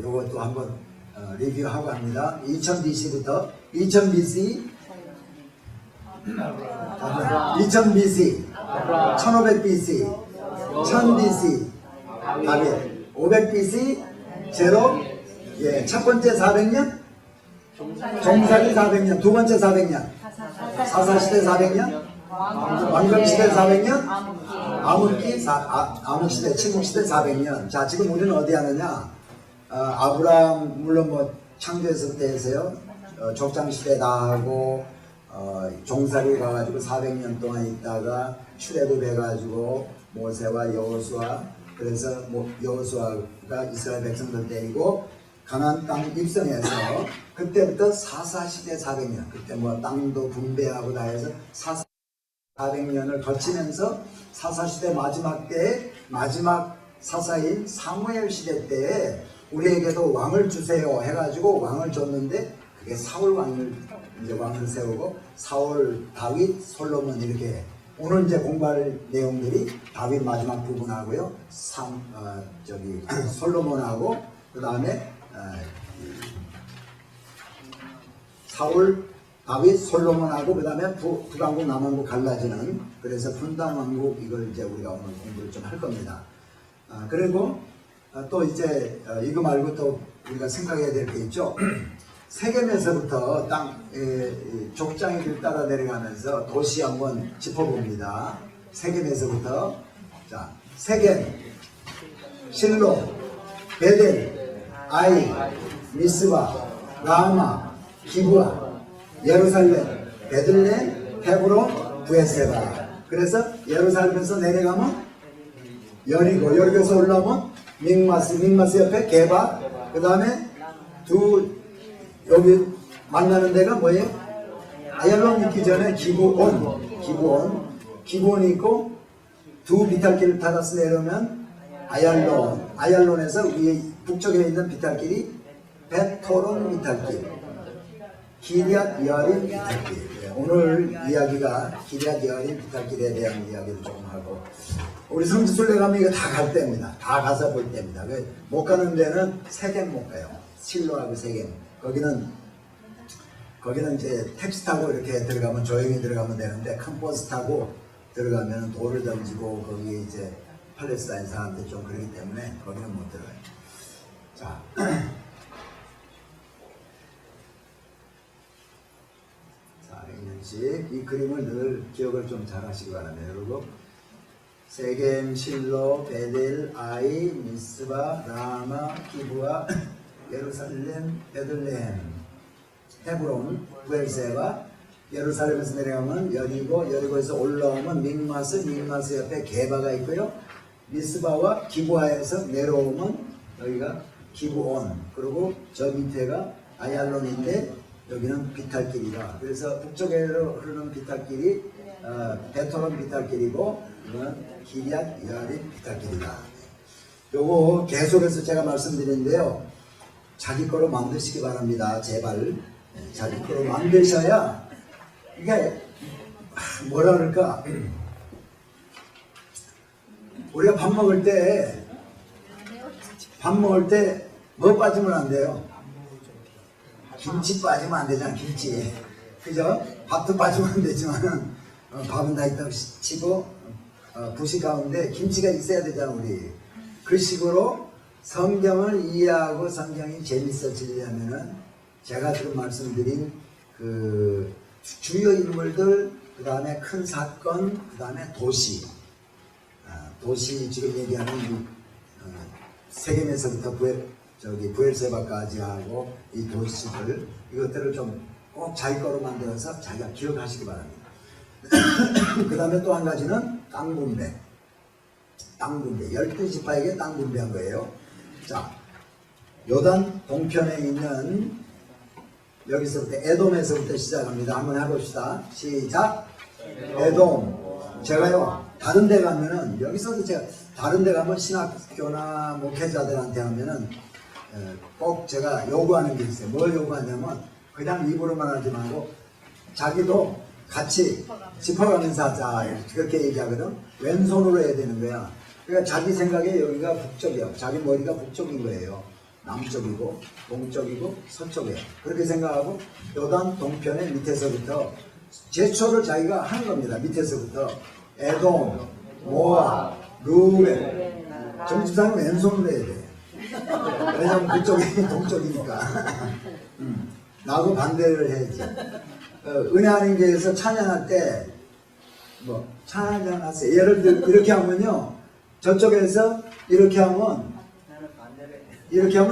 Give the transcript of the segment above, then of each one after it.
요것도 한번 리뷰하고 합니다. 2000 BC부터 2000 BC 2000 BC 1500 BC 1000 BC 다빗 500 BC 제로 예, 첫 번째 400년 종살이 400년 두 번째 400년 사사시대 400년 왕정시대 400년 암흑시대 침묵시대 400년. 자, 지금 우리는 어디 하느냐, 아브라함 물론 뭐 창조에서부터 해서요 족장시대 다 하고 종살이 가가지고 400년 동안 있다가 출애굽 해가지고 모세와 여호수아, 그래서 여호수아가 이스라엘 백성들 데리고 가나안 땅 입성해서 그때부터 사사시대 400년, 그때 뭐 땅도 분배하고 다 해서 400년을 거치면서 사사시대 마지막 때에 마지막 사사인 사무엘 시대 때에 우리에게도 왕을 주세요 해가지고 왕을 줬는데, 그게 사울 왕을 이제 왕을 세우고 사울, 다윗, 솔로몬 이렇게 오늘 이제 공부할 내용들이 다윗 마지막 부분하고요, 솔로몬하고 그 다음에 사울, 다윗, 솔로몬하고 그 다음에 북왕국, 남왕국 갈라지는, 그래서 분당 왕국, 이걸 이제 우리가 오늘 공부를 좀 할 겁니다. 그리고 또 이제 이거 말고 또 우리가 생각해야 될 게 있죠. 세겜에서부터 족장의 길 따라 내려가면서 도시 한번 짚어봅니다. 세겜에서부터, 자, 세겜, 실로, 베델, 아이, 미스바, 라마, 기브아, 예루살렘, 베들레헴, 헤브론, 브에세바. 그래서 예루살렘에서 내려가면 여리고, 여리고에서 올라오면 믹마스 옆에 게바, 그 다음에 여기 만나는 데가 뭐예요? 아얄론 있기 전에 기브온이 있고, 두 비탈길을 타다서 내려오면 아얄론에서 위에 북쪽에 있는 비탈길이 베토론 비탈길, 기럇 여아림 비탈길. 오늘 이야기가 기럇 여아림 비탈길에 대한 이야기를 조금 하고, 우리 성지순례 가면 이거 다 갈 때입니다. 다 가서 볼 때입니다. 못 가는 데는 세겜 못 가요. 실로하고 세겜. 거기는 이제 택시 타고 이렇게 들어가면, 조용히 들어가면 되는데, 큰 버스 타고 들어가면 돌을 던지고 거기 이제 팔레스타인 사람들 좀 그러기 때문에 거기는 못 들어가요. 자, 이 그림을 늘 기억을 좀 잘 하시기 바랍니다. 여러분, 세겜, 실로, 베델, 아이, 미스바, 라마, 기브아, 예루살렘, 베들레헴, 헤브론, 브엘세바, 예루살렘에서 내려가면 여리고, 여리고에서 올라오면 믹마스 옆에 게바가 있고요. 미스바와 기브아에서 내려오면 여기가 기브온, 그리고 저 밑에가 아얄론인데 여기는 비탈길이다. 그래서 북쪽으로 흐르는 비탈길이 베토론 비탈길이고, 이건 기럇 여아림 비탈길이다. 요거 계속해서 제가 말씀드리는데요, 자기 거로 만드시기 바랍니다. 제발 자기 거로 만드셔야, 이게 뭐라 그럴까, 우리가 밥 먹을 때 뭐 빠지면 안 돼요? 김치 빠지면 안 되잖아. 김치, 그죠? 밥도 빠지면 안 되지만 밥은 다 있다고 치고 부시 가운데 김치가 있어야 되잖아. 우리 그 식으로 성경을 이해하고 성경이 재밌어지려면은 제가 지금 말씀드린 그 주요 인물들, 그 다음에 큰 사건, 그 다음에 도시 지금 얘기하는 세겜에서부터 브엘세바까지 하고 이 도시들, 이것들을 좀 꼭 자기 거로 만들어서 자기가 기억하시기 바랍니다. 그 다음에 또 한 가지는 땅 분배. 12지파에게 땅 분배한 거예요. 자, 요단 동편에 있는, 여기서부터 에돔에서부터 시작합니다. 한번 해봅시다. 시작. 에돔. 제가요, 다른 데 가면은, 여기서도 제가 다른 데 가면 신학교나 목회자들한테 하면은 꼭 제가 요구하는 게 있어요. 뭘 요구하냐면, 그냥 입으로만 하지 말고 자기도 같이 짚어가면서 하자, 그렇게 얘기하거든. 왼손으로 해야 되는 거야. 그러니까 자기 생각에 여기가 북쪽이야. 자기 머리가 북쪽인 거예요. 남쪽이고 동쪽이고 서쪽이에요. 그렇게 생각하고 요단 동편의 밑에서부터 제초를 자기가 하는 겁니다. 밑에서부터 에돔, 모압, 루벤. 정집사는 왼손으로 해야 돼. 왜냐면 그쪽이 동쪽이니까. 나하고 반대를 해야지. 은혜하는 교회에서 찬양할 때 뭐 찬양하세요. 예를 들어 이렇게 하면요, 저쪽에서 이렇게 하면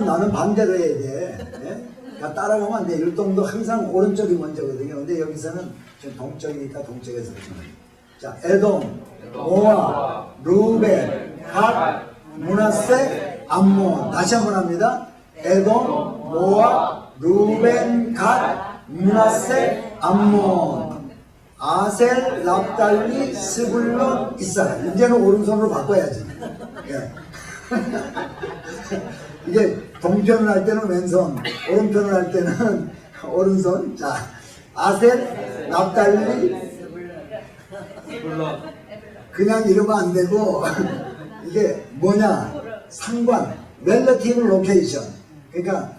나는 반대로 해야 돼. 네? 그러니까 따라가면 안 돼. 율동도 항상 오른쪽이 먼저거든요. 근데 여기서는 좀 동쪽이니까 동쪽에서 그러시면 돼요. 자, 에돔, 모압, 루벤, 갓, 므낫세, 암몬. 다시 한번 합니다. 에돔, 모압, 루벤, 갓, 므낫세, 암몬. 아셀, 납달리, 스불론, 이스라엘. 이제는 오른손으로 바꿔야지. 예. 이게 동편을 할 때는 왼손, 오른편을 할 때는 오른손. 자, 아셀, 납달리, 스불론. 그냥 이러면 안 되고 이게 뭐냐? 상관, 렐러티브 로케이션. 그러니까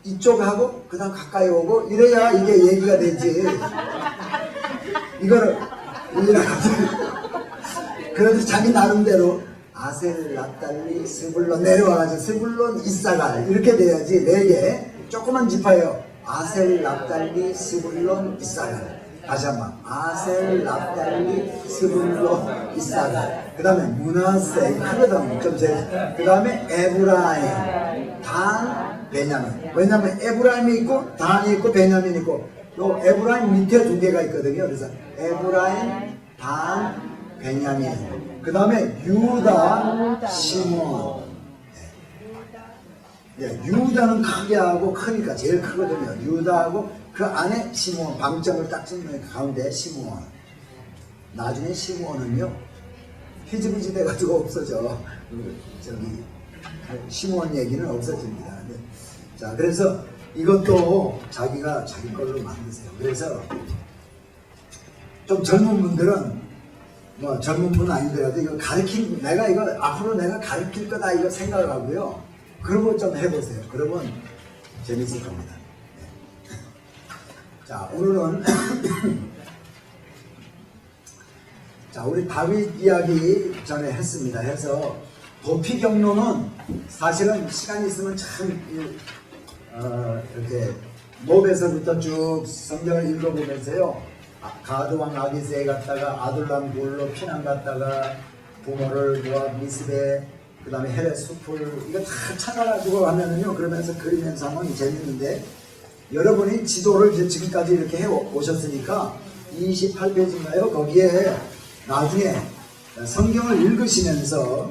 이쪽하고 그 다음 가까이 오고 이래야 이게 얘기가 되지. 이거를 그래도 자기 나름대로 아셀, 납달리, 스불론 내려와가지고 스불론, 이사갈 이렇게 돼야지. 네 개 조그만 지파예요. 아셀, 납달리, 스불론, 이사갈. 다시 한번 아셀, 납달리, 스불론, 이사갈. 그 다음에 므낫세 크거든 좀 제. 그 다음에 에브라임, 단, 베냐민. 왜냐면 에브라임이 있고 단이 있고 베냐민이 있고 또 에브라임 밑에 두 개가 있거든요. 그래서 에브라임, 단, 베냐민. 그 다음에 유다, 시몬. 예, 유다는 크게 하고 크니까 제일 크거든요. 유다하고 그 안에 시몬, 방점을 딱 찍는 가운데 시몬. 나중에 시몬은요 희지부지 돼가지고 없어져. 저기 시몬 얘기는 없어집니다. 네. 자, 그래서 이것도 자기가 자기 걸로 만드세요. 그래서 좀 젊은 분들은 뭐 젊은 분 아니더라도 이거 내가 이거 앞으로 내가 가르칠 거다 이거 생각을 하고요. 그런 거 좀 해보세요. 그러면 재밌을 겁니다. 네. 자, 오늘은 자, 우리 다윗 이야기 전에 했습니다. 해서 도피 경로는 사실은 시간이 있으면 참 이렇게 몹에서부터 쭉 성경을 읽어보면서요. 가드왕 아기스에 갔다가 아둘람 굴로 피난 갔다가 부모를 모압 미스베 그 다음에 헤레 숲을 이거 다 찾아가지고 하면은요. 그러면서 그리면서 하면 재밌는데 여러분이 지도를 이제 지금까지 이렇게 해 오셨으니까 28페이지인가요? 거기에 나중에 성경을 읽으시면서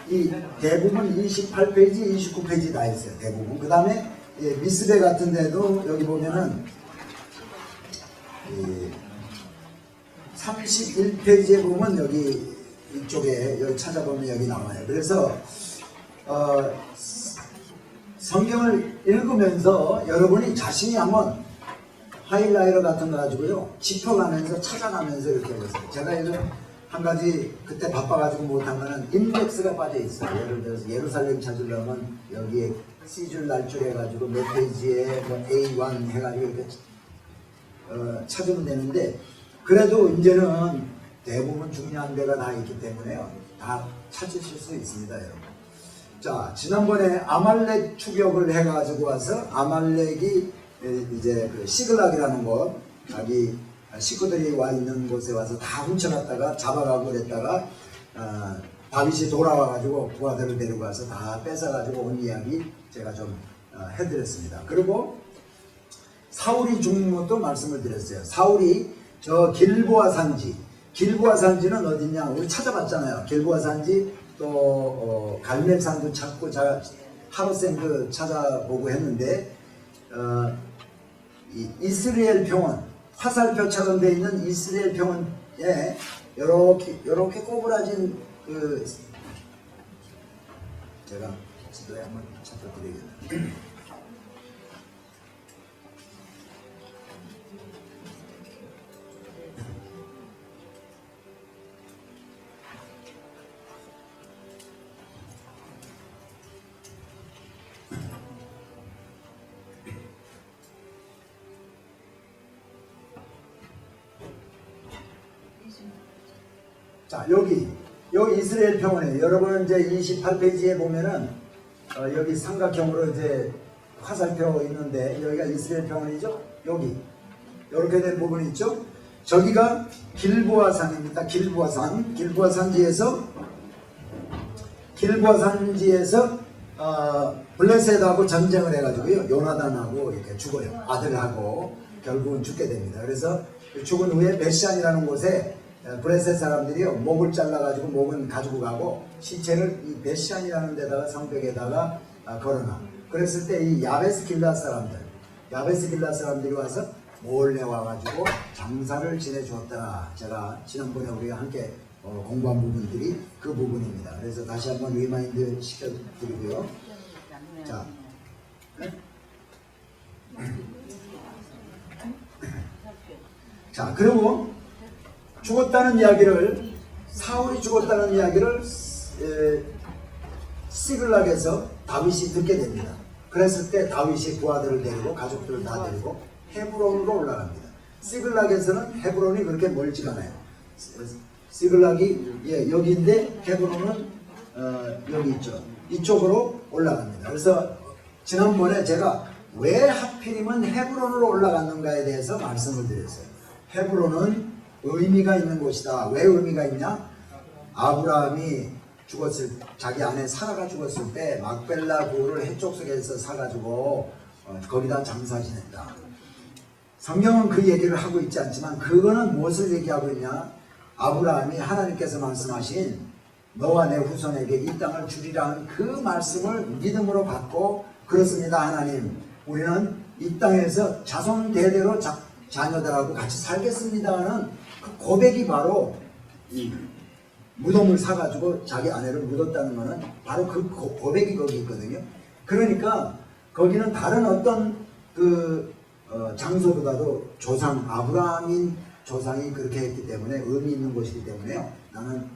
이 대부분 28페이지, 29페이지 다 있어요. 대부분. 그 다음에 미스베 같은 데도 여기 보면은 31페이지에 보면 여기 이쪽에 여기 찾아보면 여기 나와요. 그래서 성경을 읽으면서 여러분이 자신이 한번 하이라이터 같은 거 가지고요 짚어가면서 찾아가면서 이렇게 해보세요. 제가 이거 한 가지 그때 바빠가지고 못한 거는 인덱스가 빠져 있어요. 예를 들어서 예루살렘 찾으려면 여기에 C줄 날줄 해가지고 몇 페이지에 뭐 A1 해가지고 이렇게 찾으면 되는데 그래도 이제는 대부분 중요한 데가 다 있기 때문에요. 다 찾으실 수 있습니다, 여러분. 자, 지난번에 아말렉 추격을 해가지고 와서 아말렉이 이제 그 시글락이라는 곳, 자기 식구들이 와 있는 곳에 와서 다 훔쳐갔다가 잡아가고 그랬다가 다윗이 돌아와가지고 부하들을 데리고 와서 다 뺏어가지고 온 이야기 제가 좀 해드렸습니다. 그리고 사울이 죽는 것도 말씀을 드렸어요. 사울이 저 길보아 산지는 어디냐? 우리 찾아봤잖아요. 길보아 산지 또 갈멜산도 찾고 하루샘도 찾아보고 했는데 이스라엘 병원 화살표처럼 되어 있는 이스라엘 병원에 이렇게 꼬부라진 그 제가 지도에 한번 찾아드리겠습니다. 자, 여기 이스라엘 평원에 여러분 이제 28페이지에 보면은 여기 삼각형으로 이제 화살표 있는데 여기가 이스라엘 평원이죠. 여기 이렇게 된 부분이 있죠. 저기가 길보아 산입니다. 길보아 산지에서 블레셋하고 전쟁을 해가지고요, 요나단하고 이렇게 죽어요. 아들하고 결국은 죽게 됩니다. 그래서 죽은 후에 베시안이라는 곳에 블레셋 사람들이요, 목을 잘라가지고 목은 가지고 가고 시체를 이 베시안이라는 데다가 성벽에다가 걸어놔. 그랬을 때 이 야베스 길랏 사람들이 와서 몰래 와가지고 장사를 지내주었다. 제가 지난번에 우리가 함께 공부한 부분들이 그 부분입니다. 그래서 다시 한번 리마인드 시켜드리고요. 자, 그리고 사울이 죽었다는 이야기를 시글락에서 다윗이 듣게 됩니다. 그랬을 때 다윗이 부하들을 데리고 가족들을 다 데리고 헤브론으로 올라갑니다. 시글락에서는 헤브론이 그렇게 멀지가 않아요. 시글락이 여기인데 헤브론은 여기 있죠. 이쪽으로 올라갑니다. 그래서 지난번에 제가 왜 하필이면 헤브론으로 올라갔는가에 대해서 말씀을 드렸어요. 헤브론은 의미가 있는 곳이다. 왜 의미가 있냐? 아브라함이 자기 아내 사라가 죽었을 때 막벨라 고를 해쪽 속에서 사가지고 거기다 장사 지냈다. 성경은 그 얘기를 하고 있지 않지만 그거는 무엇을 얘기하고 있냐? 아브라함이 하나님께서 말씀하신 너와 내 후손에게 이 땅을 주리라는 그 말씀을 믿음으로 받고, 그렇습니다 하나님, 우리는 이 땅에서 자손 대대로 자녀들하고 같이 살겠습니다 하는 그 고백이 바로 이 무덤을 사가지고 자기 아내를 묻었다는 것은 바로 그 고백이 거기 있거든요. 그러니까 거기는 다른 어떤 장소보다도 아브라함인 조상이 그렇게 했기 때문에 의미 있는 곳이기 때문에요. 나는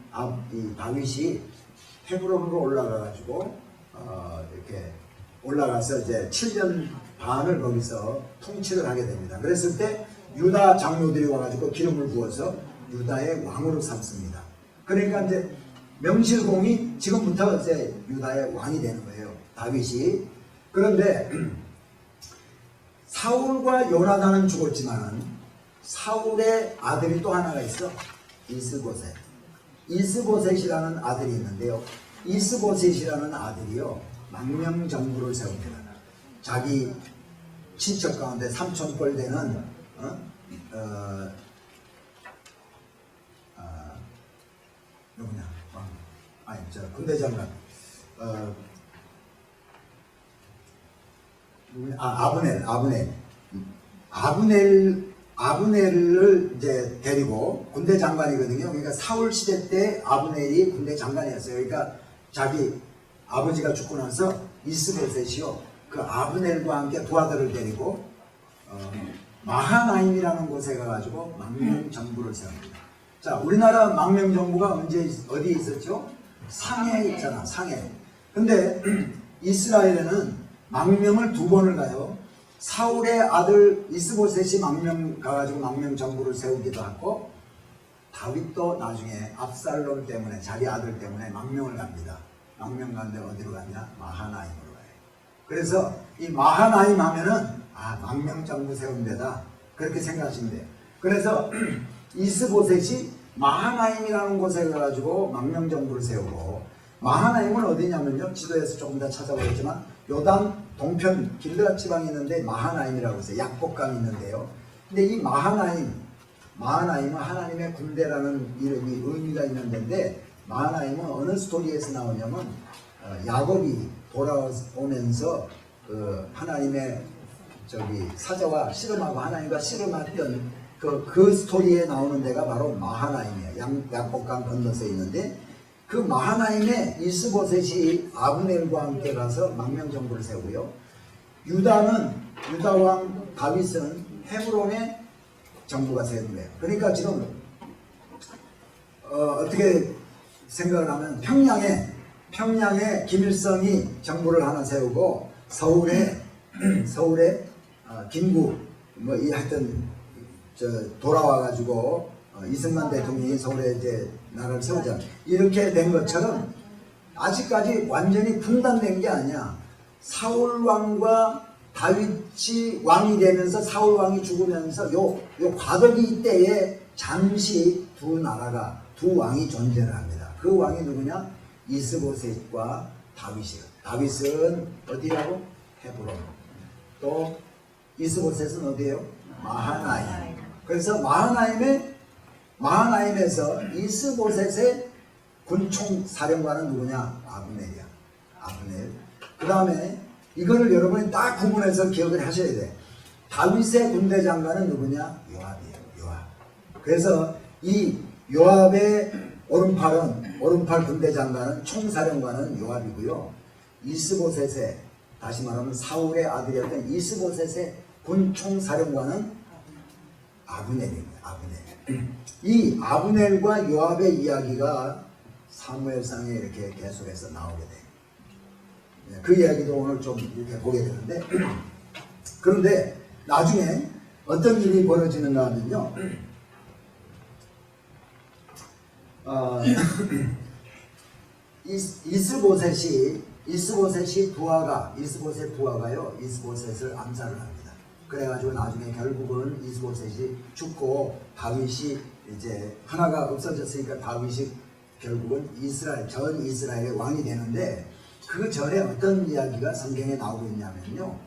이 다윗이 헤브론으로 올라가가지고 이렇게 올라가서 이제 7년 반을 거기서 통치를 하게 됩니다. 그랬을 때 유다 장로들이 와가지고 기름을 부어서 유다의 왕으로 삼습니다. 그러니까 이제 명실공히 지금부터 이제 유다의 왕이 되는 거예요, 다윗이. 그런데 사울과 요나단은 죽었지만 사울의 아들이 또 하나가 있어. 이스보셋이라는 아들이 있는데요, 이스보셋이라는 아들이요 망명정부를 세웁니다. 자기 친척 가운데 삼촌뻘 되는 누구냐? 군대 장관 아브넬을 이제 데리고, 군대 장관이거든요. 그러니까 사울 시대 때 아브넬이 군대 장관이었어요. 그러니까 자기 아버지가 죽고 나서 이스보셋이요 그 아브넬과 함께 부하들을 데리고 마하나임이라는 곳에 가가지고 망명정부를 세웁니다. 자, 우리나라 망명정부가 어디에 있었죠? 상해에 있잖아, 상해. 근데 이스라엘에는 망명을 2번을 가요. 사울의 아들 이스보셋이 가가지고 망명정부를 세우기도 하고, 다윗도 나중에 압살롬 때문에, 자기 아들 때문에 망명을 갑니다. 망명 간데 어디로 갔냐? 마하나임으로 가요. 그래서 이 마하나임 하면은 망명정부 세운 데다, 그렇게 생각하시면 돼요. 그래서 이스보셋이 마하나임이라는 곳에 가가지고 망명정부를 세우고, 마하나임은 어디냐면요, 지도에서 조금 더 찾아보겠지만 요단 동편 길르앗 지방이 있는데 마하나임이라고 해서 약복강이 있는데요. 근데 이 마하나임은 하나님의 군대라는 이름이 의미가 있는 데인데, 마하나임은 어느 스토리에서 나오냐면 야곱이 돌아오면서 하나님의 사자와 씨름하고 하나님과 씨름했던 그 스토리에 나오는 데가 바로 마하나임이에요. 약복강 건너서 있는데, 그 마하나임에 이스보셋이 아브넬과 함께 가서 망명정부를 세우고요, 유다 왕 다윗은 헤브론에 정부가 세운 거예요. 그러니까 지금 어떻게 생각을 하면 평양에 김일성이 정부를 하나 세우고, 서울에 김구 하여튼 돌아와가지고 이승만 대통령이 서울에 이제 나라를 세우자. 이렇게 된 것처럼 아직까지 완전히 분단된 게 아니야. 사울 왕과 다윗이 왕이 되면서 사울 왕이 죽으면서 요 과도기 이때에 잠시 두 왕이 존재를 합니다. 그 왕이 누구냐? 이스보셋과 다윗이에요. 다윗은 어디라고? 헤브론. 또 이스보셋은 어디예요? 마하나임. 그래서 마하나임에서 이스보셋의 군총 사령관은 누구냐? 아브넬이야. 아브넬. 그 다음에 이거를 여러분이 딱 구분해서 기억을 하셔야 돼. 다윗의 군대 장관은 누구냐? 요압이에요. 요압. 그래서 이 요압의 오른팔 군대 장관은 총사령관은 요압이고요. 이스보셋의, 다시 말하면 사울의 아들이었던 이스보셋의 군 총사령관은 아브넬입니다. 아브넬. 이 아브넬과 요압의 이야기가 사무엘상에 이렇게 계속해서 나오게 돼요. 그 이야기도 오늘 좀 이렇게 보게 되는데, 그런데 나중에 어떤 일이 벌어지는가 하면요, 이스보셋의 부하가요, 이스보셋을 암살을 합니다. 그래가지고 나중에 결국은 이스보셋이 죽고 다윗이 이제 하나가 없어졌으니까 다윗이 결국은 전 이스라엘의 왕이 되는데, 그 전에 어떤 이야기가 성경에 나오고 있냐면요,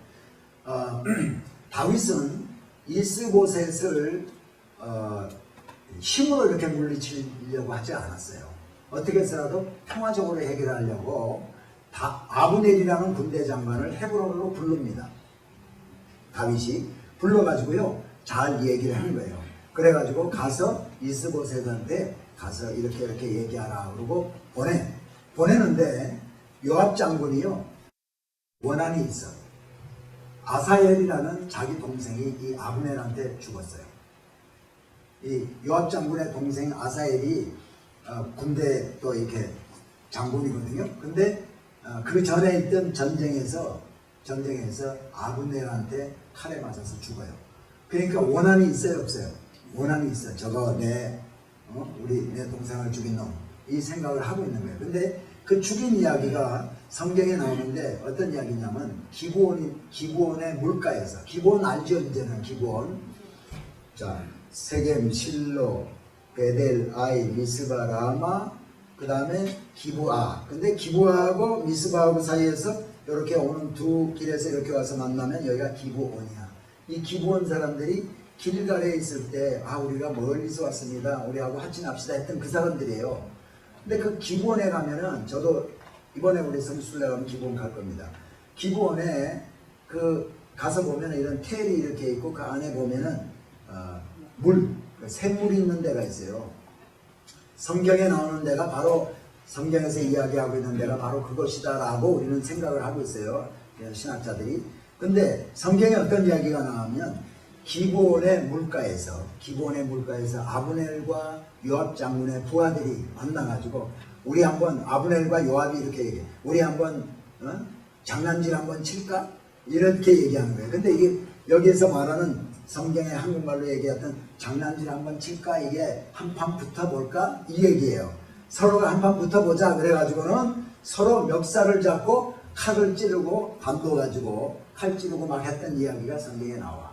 다윗은 이스보셋을 힘으로 이렇게 물리치려고 하지 않았어요. 어떻게 해서라도 평화적으로 해결하려고 아브넬이라는 군대 장관을 헤브론으로 부릅니다. 다윗이 불러가지고요, 잘 얘기를 하는 거예요. 그래가지고 가서 이스보셋한테 가서 이렇게 얘기하라 그러고 보내는데, 요압 장군이요, 원한이 있어. 아사엘이라는 자기 동생이 이 아브넬한테 죽었어요. 이 요압 장군의 동생 아사엘이 군대 또 이렇게 장군이거든요. 근데 그 전에 있던 전쟁에서 아브넬한테 칼에 맞아서 죽어요. 그러니까 원한이 있어요, 없어요? 원한이 있어요. 저거 내 동생을 죽인 놈, 이 생각을 하고 있는 거예요. 근데 그 죽인 이야기가 성경에 나오는데 어떤 이야기냐면, 기브온의 물가에서, 기브온 알죠? 이제는 기브온. 자, 세겜, 실로, 베델, 아이, 미스바, 라마, 그 다음에 기브아. 근데 기브아하고 미스바하고 사이에서 이렇게 오는 두 길에서 이렇게 와서 만나면 여기가 기브온이야. 이 기브온 사람들이 길갈에 있을 때, 우리가 멀리서 왔습니다, 우리하고 합친합시다 했던 그 사람들이에요. 근데 그 기브온에 가면은, 저도 이번에 우리 성수술래 가면 기브온 갈 겁니다. 기브온에 가서 보면은 이런 텔이 이렇게 있고, 그 안에 보면은 샘물이 있는 데가 있어요. 성경에 나오는 데가 바로, 성경에서 이야기하고 있는 데가 바로 그것이다라고 우리는 생각을 하고 있어요, 신학자들이. 근데 성경에 어떤 이야기가 나오면, 기브온의 물가에서 아브넬과 요압 장군의 부하들이 만나가지고, 우리 한번, 아브넬과 요압이 이렇게 얘기해, 우리 한번 장난질 한번 칠까? 이렇게 얘기하는 거예요. 근데 이게 여기에서 말하는, 성경의 한국말로 얘기했던 장난질 한번 칠까? 이게 한판 붙어볼까? 이 얘기예요. 서로가 한판 붙어보자 그래가지고는 서로 멱살을 잡고 칼을 찌르고, 담도 가지고 칼 찌르고 막 했던 이야기가 성경에 나와.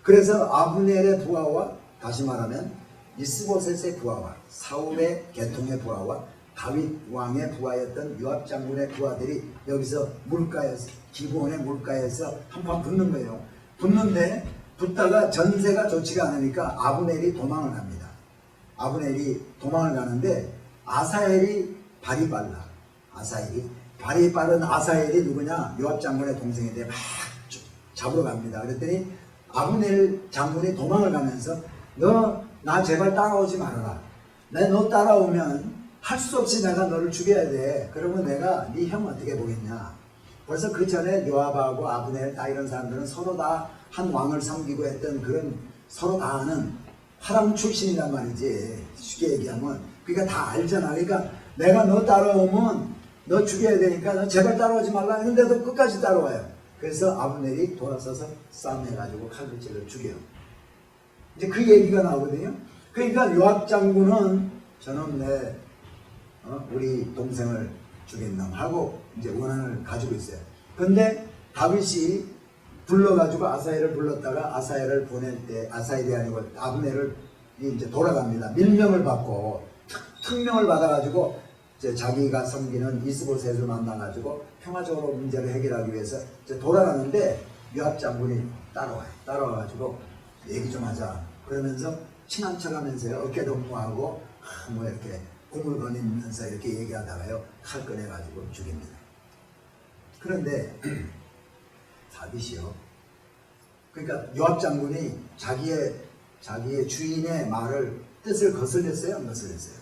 그래서 아브넬의 부하와, 다시 말하면 이스보셋의 부하와, 사울의 계통의 부하와 다윗 왕의 부하였던 요압 장군의 부하들이 여기서 기브온의 물가에서 한판 붙는 거예요. 붙는데, 붙다가 전세가 좋지가 않으니까 아브넬이 도망을 합니다. 아브넬이 도망을 가는데, 아사엘이 발이 빨라. 발이 빠른 아사엘이 누구냐? 요압 장군의 동생인데 막 잡으러 갑니다. 그랬더니 아브넬 장군이 도망을 가면서, 너 나 제발 따라오지 말아라. 너 따라오면 할 수 없이 내가 너를 죽여야 돼. 그러면 내가 네 형 어떻게 보겠냐. 벌써 그 전에 요압하고 아브넬 다 이런 사람들은 서로 다 한 왕을 섬기고 했던, 그런 서로 다 아는 화랑 출신이란 말이지, 쉽게 얘기하면. 그러니까 다 알잖아. 그러니까 내가 너 따라오면 너 죽여야 되니까 너 제발 따라오지 말라 했는데도 끝까지 따라와요. 그래서 아브넬이 돌아서서 싸움해가지고 칼을 찔러 죽여요. 이제 그 얘기가 나오거든요. 그러니까 요압 장군은 저는 우리 동생을 죽였놈 하고 이제 원한을 가지고 있어요. 근데 다윗이 불러가지고 아사엘을 불렀다가 아사엘을 보낼 때 아사엘이 아니고 아브넬을 이제 돌아갑니다. 밀명을 받고 특명을 받아가지고 이제 자기가 섬기는 이스보셋을 만나가지고 평화적으로 문제를 해결하기 위해서 이제 돌아가는데 요압 장군이 따라와요. 따라와가지고 얘기 좀 하자. 그러면서 친한 척하면서요 어깨 동무하고 뭐 이렇게 꿈을 거니면서 이렇게 얘기하다가요 칼 꺼내가지고 죽입니다. 그런데 다윗이요. 그러니까 요압 장군이 자기의 주인의 말을 뜻을 거슬렸어요, 안 거슬렸어요?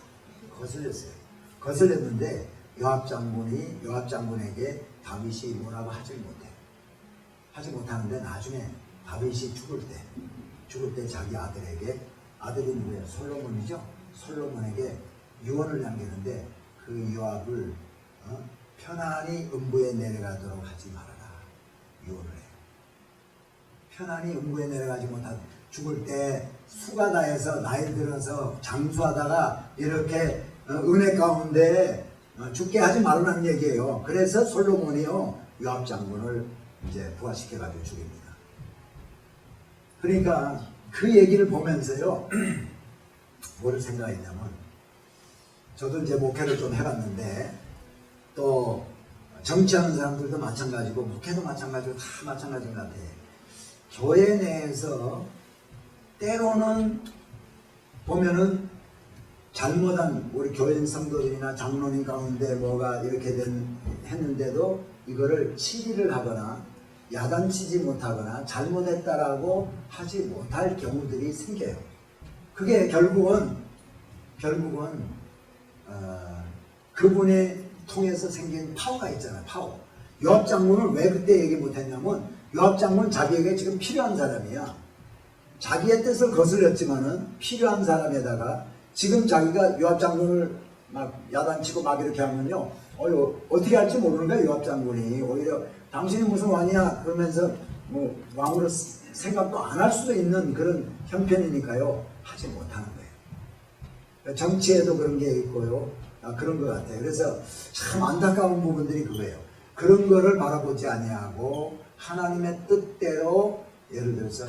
거슬렸어요. 거슬렸는데 요압 장군에게 다윗이 뭐라고 하지 못해. 하지 못하는데 나중에 다윗이 죽을 때 자기 아들이 누구예요? 솔로몬이죠. 솔로몬에게 유언을 남기는데 그 요압을 편안히 음부에 내려가도록 하지 말아라. 유언을 해요. 편안히 음부에 내려가지 못한 죽을 때 수가 다해서 나이 들어서 장수하다가 이렇게 은혜 가운데 죽게 하지 말라는 얘기예요. 그래서 솔로몬이요 요압 장군을 이제 부활시켜가지고 죽입니다. 그러니까 그 얘기를 보면서요 뭐를 생각했냐면 저도 이제 목회를 좀 해봤는데 또 정치하는 사람들도 마찬가지고 목회도 마찬가지고 다 마찬가지인 것 같아요. 교회 내에서 때로는 보면은 잘못한 우리 교인 성도들이나 장로님 가운데 뭐가 이렇게 했는데도 이거를 치리를 하거나 야단치지 못하거나 잘못했다라고 하지 못할 경우들이 생겨요. 그게 결국은 그분의 통해서 생긴 파워가 있잖아요. 파워. 요압 장군을 왜 그때 얘기 못했냐면 요압 장군은 자기에게 지금 필요한 사람이야. 자기의 뜻을 거슬렸지만은 필요한 사람에다가 지금 자기가 요압 장군을 막 야단치고 막 이렇게 하면요 어떻게 할지 모르는 거야. 요압 장군이 오히려 당신이 무슨 왕이야 그러면서 뭐 왕으로 생각도 안 할 수도 있는 그런 형편이니까요 하지 못하는 거예요. 정치에도 그런 게 있고요 그런 것 같아요. 그래서 참 안타까운 부분들이 그거예요. 그런 거를 바라보지 아니하고 하나님의 뜻대로 예를 들어서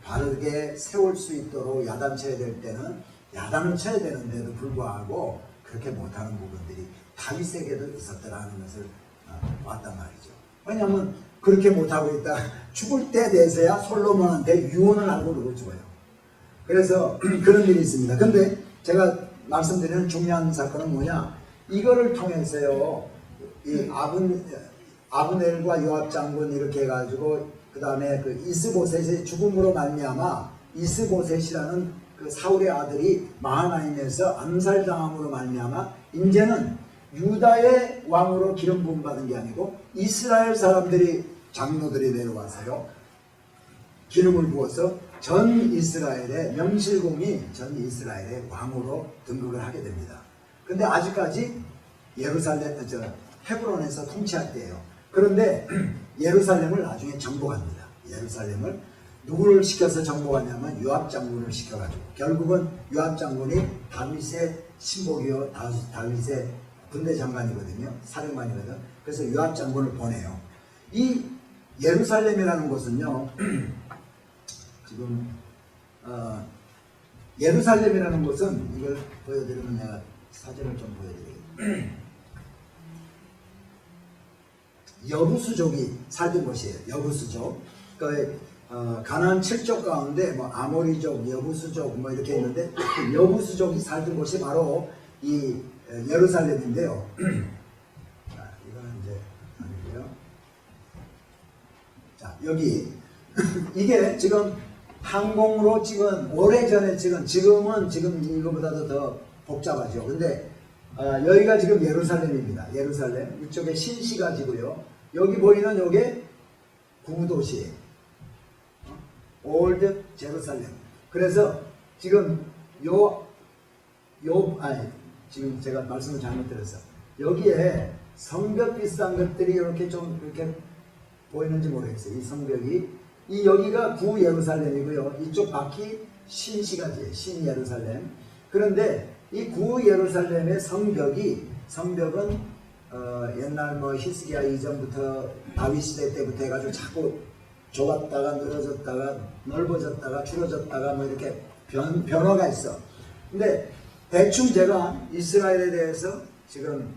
바르게 세울 수 있도록 야단쳐야 될 때는 야단을 쳐야 되는데도 불구하고 그렇게 못하는 부분들이 다윗에게도 있었더라는 것을 봤단 말이죠. 왜냐하면 그렇게 못하고 있다 죽을 때 돼서야 솔로몬한테 유언을 하고 그러고 죽어요. 그래서 그런 일이 있습니다. 근데 제가 말씀드리는 중요한 사건은 뭐냐, 이거를 통해서요 이 아브넬과 요압 장군 이렇게 해가지고 그 다음에 그 이스보셋의 죽음으로 말미암아 이스보셋이라는 그 사울의 아들이 마하나임에서 암살당함으로 말미암아 이제는 유다의 왕으로 기름 부음 받은 게 아니고 이스라엘 사람들이 장로들이 내려와서요 기름을 부어서 전 이스라엘의 명실공히 전 이스라엘의 왕으로 등극을 하게 됩니다. 근데 아직까지 헤브론에서 통치할 때예요. 그런데 예루살렘을 나중에 정복합니다. 예루살렘을 누구를 시켜서 정복하냐면 요압 장군을 시켜가지고 결국은 요압 장군이 다윗의 신복이요 다윗의 군대 장관이거든요. 사령관이거든. 그래서 요압 장군을 보내요. 이 예루살렘이라는 곳은요 지금 예루살렘이라는 곳은 이걸 보여드리면 내가 사진을 좀 보여드리겠습니다. 여부수족이 살던 곳이에요. 여부수족. 그 가나안 7족 가운데 뭐 아모리족, 여부수족 뭐 이렇게 있는데 그 여부수족이 살던 곳이 바로 이 예루살렘인데요. 자, 이거는 이제 아니고요. 자, 여기 이게 지금 항공으로 찍은 오래전에 찍은 지금은 이거보다도 더 복잡하죠. 근데 여기가 지금 예루살렘입니다. 예루살렘 이쪽에 신시가 지고요. 여기 보이는 요게 구도시예요. 올드 제루살렘. 그래서 지금 지금 제가 말씀을 잘못 드렸어요. 여기에 성벽 비슷한 것들이 이렇게 좀 이렇게 보이는지 모르겠어요. 이 성벽이 여기가 구 예루살렘이고요. 이쪽 바퀴 신시가지예요. 신 예루살렘. 그런데 이 구 예루살렘의 성벽은 옛날 뭐 히스기야 이전부터 다윗 시대 때부터 해가지고 자꾸 좁았다가 늘어졌다가 넓어졌다가 줄어졌다가 뭐 이렇게 변화가 있어. 근데 대충 제가 이스라엘에 대해서 지금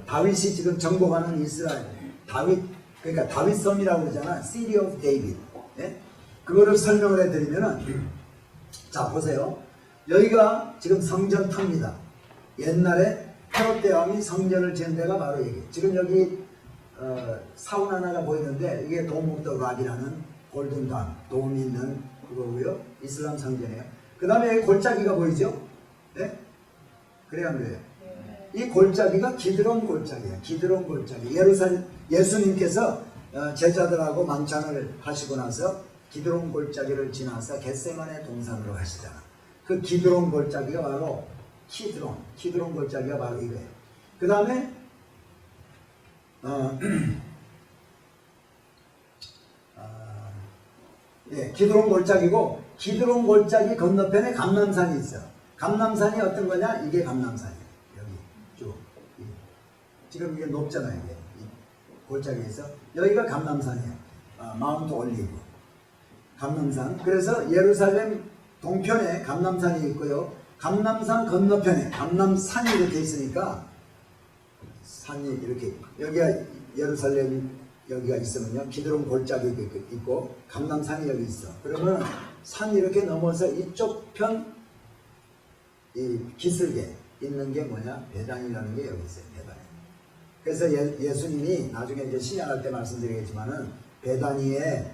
다윗이 지금 정복하는 이스라엘, 그러니까 다윗성이라고 그러잖아. City of David. 예? 그거를 설명을 해드리면은, 자 보세요. 여기가 지금 성전터입니다. 옛날에 헤롯 대왕이 성전을 지은 데가 바로 여기. 지금 여기 사원 하나가 보이는데 이게 돔 오브 더 락이라는 골든담, 돔이 있는 그거고요. 이슬람 성전이에요. 그 다음에 여기 골짜기가 보이죠? 네? 그래야 안 그래요? 이 골짜기가 기드론 골짜기예요. 기드론 골짜기. 예수님께서 제자들하고 만찬을 하시고 나서 기드론 골짜기를 지나서 겟세마네 동산으로 가시잖아. 그 기드론 골짜기가 바로 키드론 골짜기가 바로 이거예요. 그 다음에 기드론 골짜기고, 기드론 골짜기 건너편에 감람산이 있어. 감람산이 어떤 거냐? 이게 감람산이에요. 여기 쭉. 지금 이게 높잖아요. 이게 골짜기에서 여기가 감람산이에요. 마운트 올리브 감람산. 그래서 예루살렘 동편에 감람산이 있고요. 감람산 건너편에 감람산이 이렇게 있으니까 산이 이렇게, 여기가 예루살렘 여기가 있으면요, 기드론 골짜기 있고 감람산이 여기 있어. 그러면 산이 이렇게 넘어서 이쪽 편 이 기슭에 있는 게 뭐냐? 베단이라는 게 여기 있어요. 베단. 그래서 예수님이 나중에 이제 신약할 때 말씀드리겠지만은 베다니에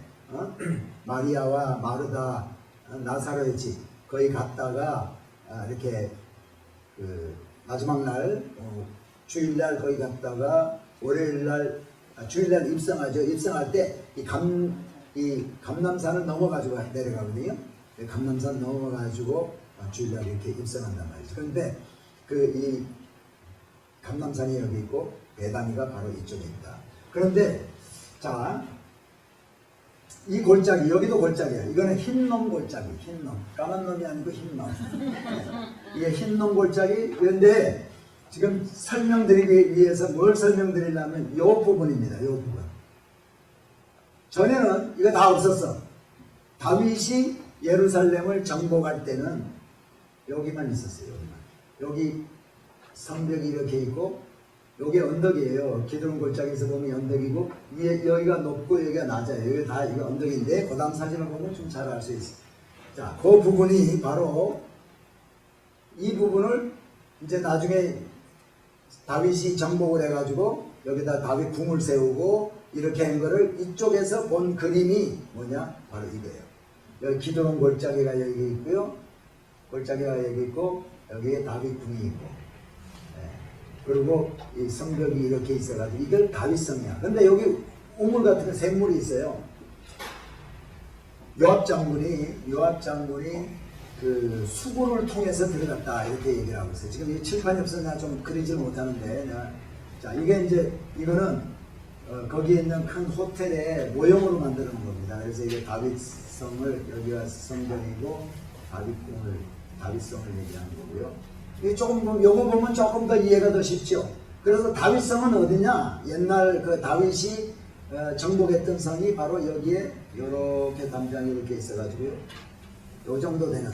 마리아와 마르다 나사로의 집 거기 갔다가 이렇게 그 마지막 날 주일날 거기 갔다가 월요일날 주일날 입성하죠. 입성할 때 이 감람산을 넘어가지고 내려가거든요. 감람산 넘어가지고 주일날 이렇게 입성한단 말이죠. 그런데 이 감람산이 여기 있고 베다니가 바로 이쪽에 있다. 그런데 자, 이 골짜기, 여기도 골짜기야. 이거는 흰놈 골짜기, 흰놈. 까만 놈이 아니고 흰놈. 이게 흰놈 골짜기. 그런데 지금 설명드리기 위해서 뭘 설명드리려면 이 부분입니다. 이 부분. 전에는 이거 다 없었어. 다윗이 예루살렘을 정복할 때는 여기만 있었어요. 여기 성벽이 이렇게 있고, 여기 언덕이에요. 기드론 골짜기에서 보면 언덕이고, 여기가 높고 여기가 낮아요. 여기 다 이거 언덕인데, 그 다음 사진을 보면 좀 잘 알 수 있어요. 자, 그 부분이 바로 이 부분을 이제 나중에 다윗이 정복을 해가지고 여기다 다윗 궁을 세우고 이렇게 한 거를 이쪽에서 본 그림이 뭐냐? 바로 이거예요. 여기 기드론 골짜기가 여기 있고요. 골짜기가 여기 있고, 여기에 다윗 궁이 있고, 그리고 이 성벽이 이렇게 있어가지고 이걸 다윗성이야. 근데 여기 우물 같은 샘물이 있어요. 요압 장군이 그 수고를 통해서 들어갔다 이렇게 얘기를 하고 있어요. 지금 이 칠판이 없어서 나 좀 그리지는 못하는데, 자 이게 이제 이거는 거기에 있는 큰 호텔의 모형으로 만드는 겁니다. 그래서 이게 다윗성을, 여기가 성전이고 다윗성을 얘기하는 거고요. 이게 조금 요거 보면 조금 더 이해가 더 쉽죠. 그래서 다윗성은 어디냐? 옛날 그 다윗이 정복했던 성이 바로 여기에 요렇게 담장이 이렇게 있어가지고요. 요 정도 되는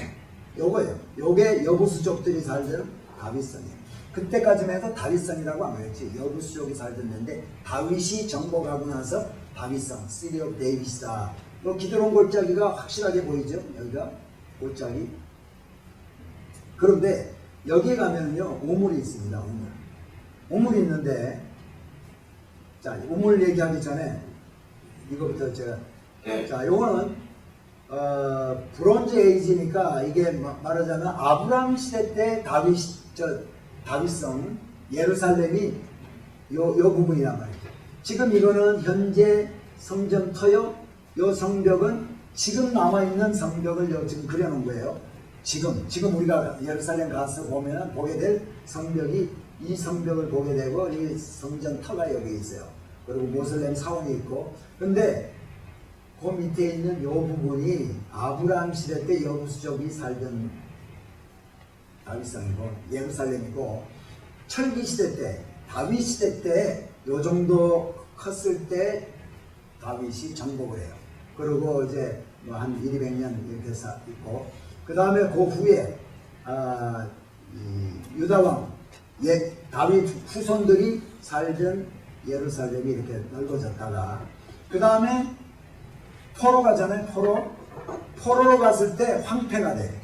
요거예요. 요게 여부수족들이 살던 다윗성이에요. 그때까지만 해도 다윗성이라고 안 그랬지. 여부수족이 살던 데인데 다윗이 정복하고 나서 다윗성, City of David이다. 요 기드론 골짜기가 확실하게 보이죠. 여기가 골짜기. 그런데 여기에 가면요 우물이 있습니다. 우물이 있는데, 자 우물 얘기하기 전에 이거부터 제가, 자 요거는 브론즈 에이지니까 이게 말하자면 아브라함 시대 때 다윗성 예루살렘이 요 부분이란 말이죠. 지금 이거는 현재 성전터요. 요 성벽은 지금 남아있는 성벽을 지금 그려놓은 거예요. 지금 우리가 예루살렘 가서 보게 될 성벽이, 이 성벽을 보게 되고, 이 성전터가 여기 있어요. 그리고 모슬렘 사원이 있고, 근데 그 밑에 있는 요 부분이 아브라함 시대 때 여부수족이 살던 다윗성이고 예루살렘이고, 철기 시대 때 다윗 시대 때 요 정도 컸을 때 다윗이 정복을 해요. 그리고 이제 뭐 한 200년 이렇게 있고, 그 다음에 그 후에 유다왕 다윗 후손들이 살던 예루살렘이 이렇게 넓어졌다가, 그 다음에 포로 가잖아요. 포로로 갔을 때 황폐가 돼.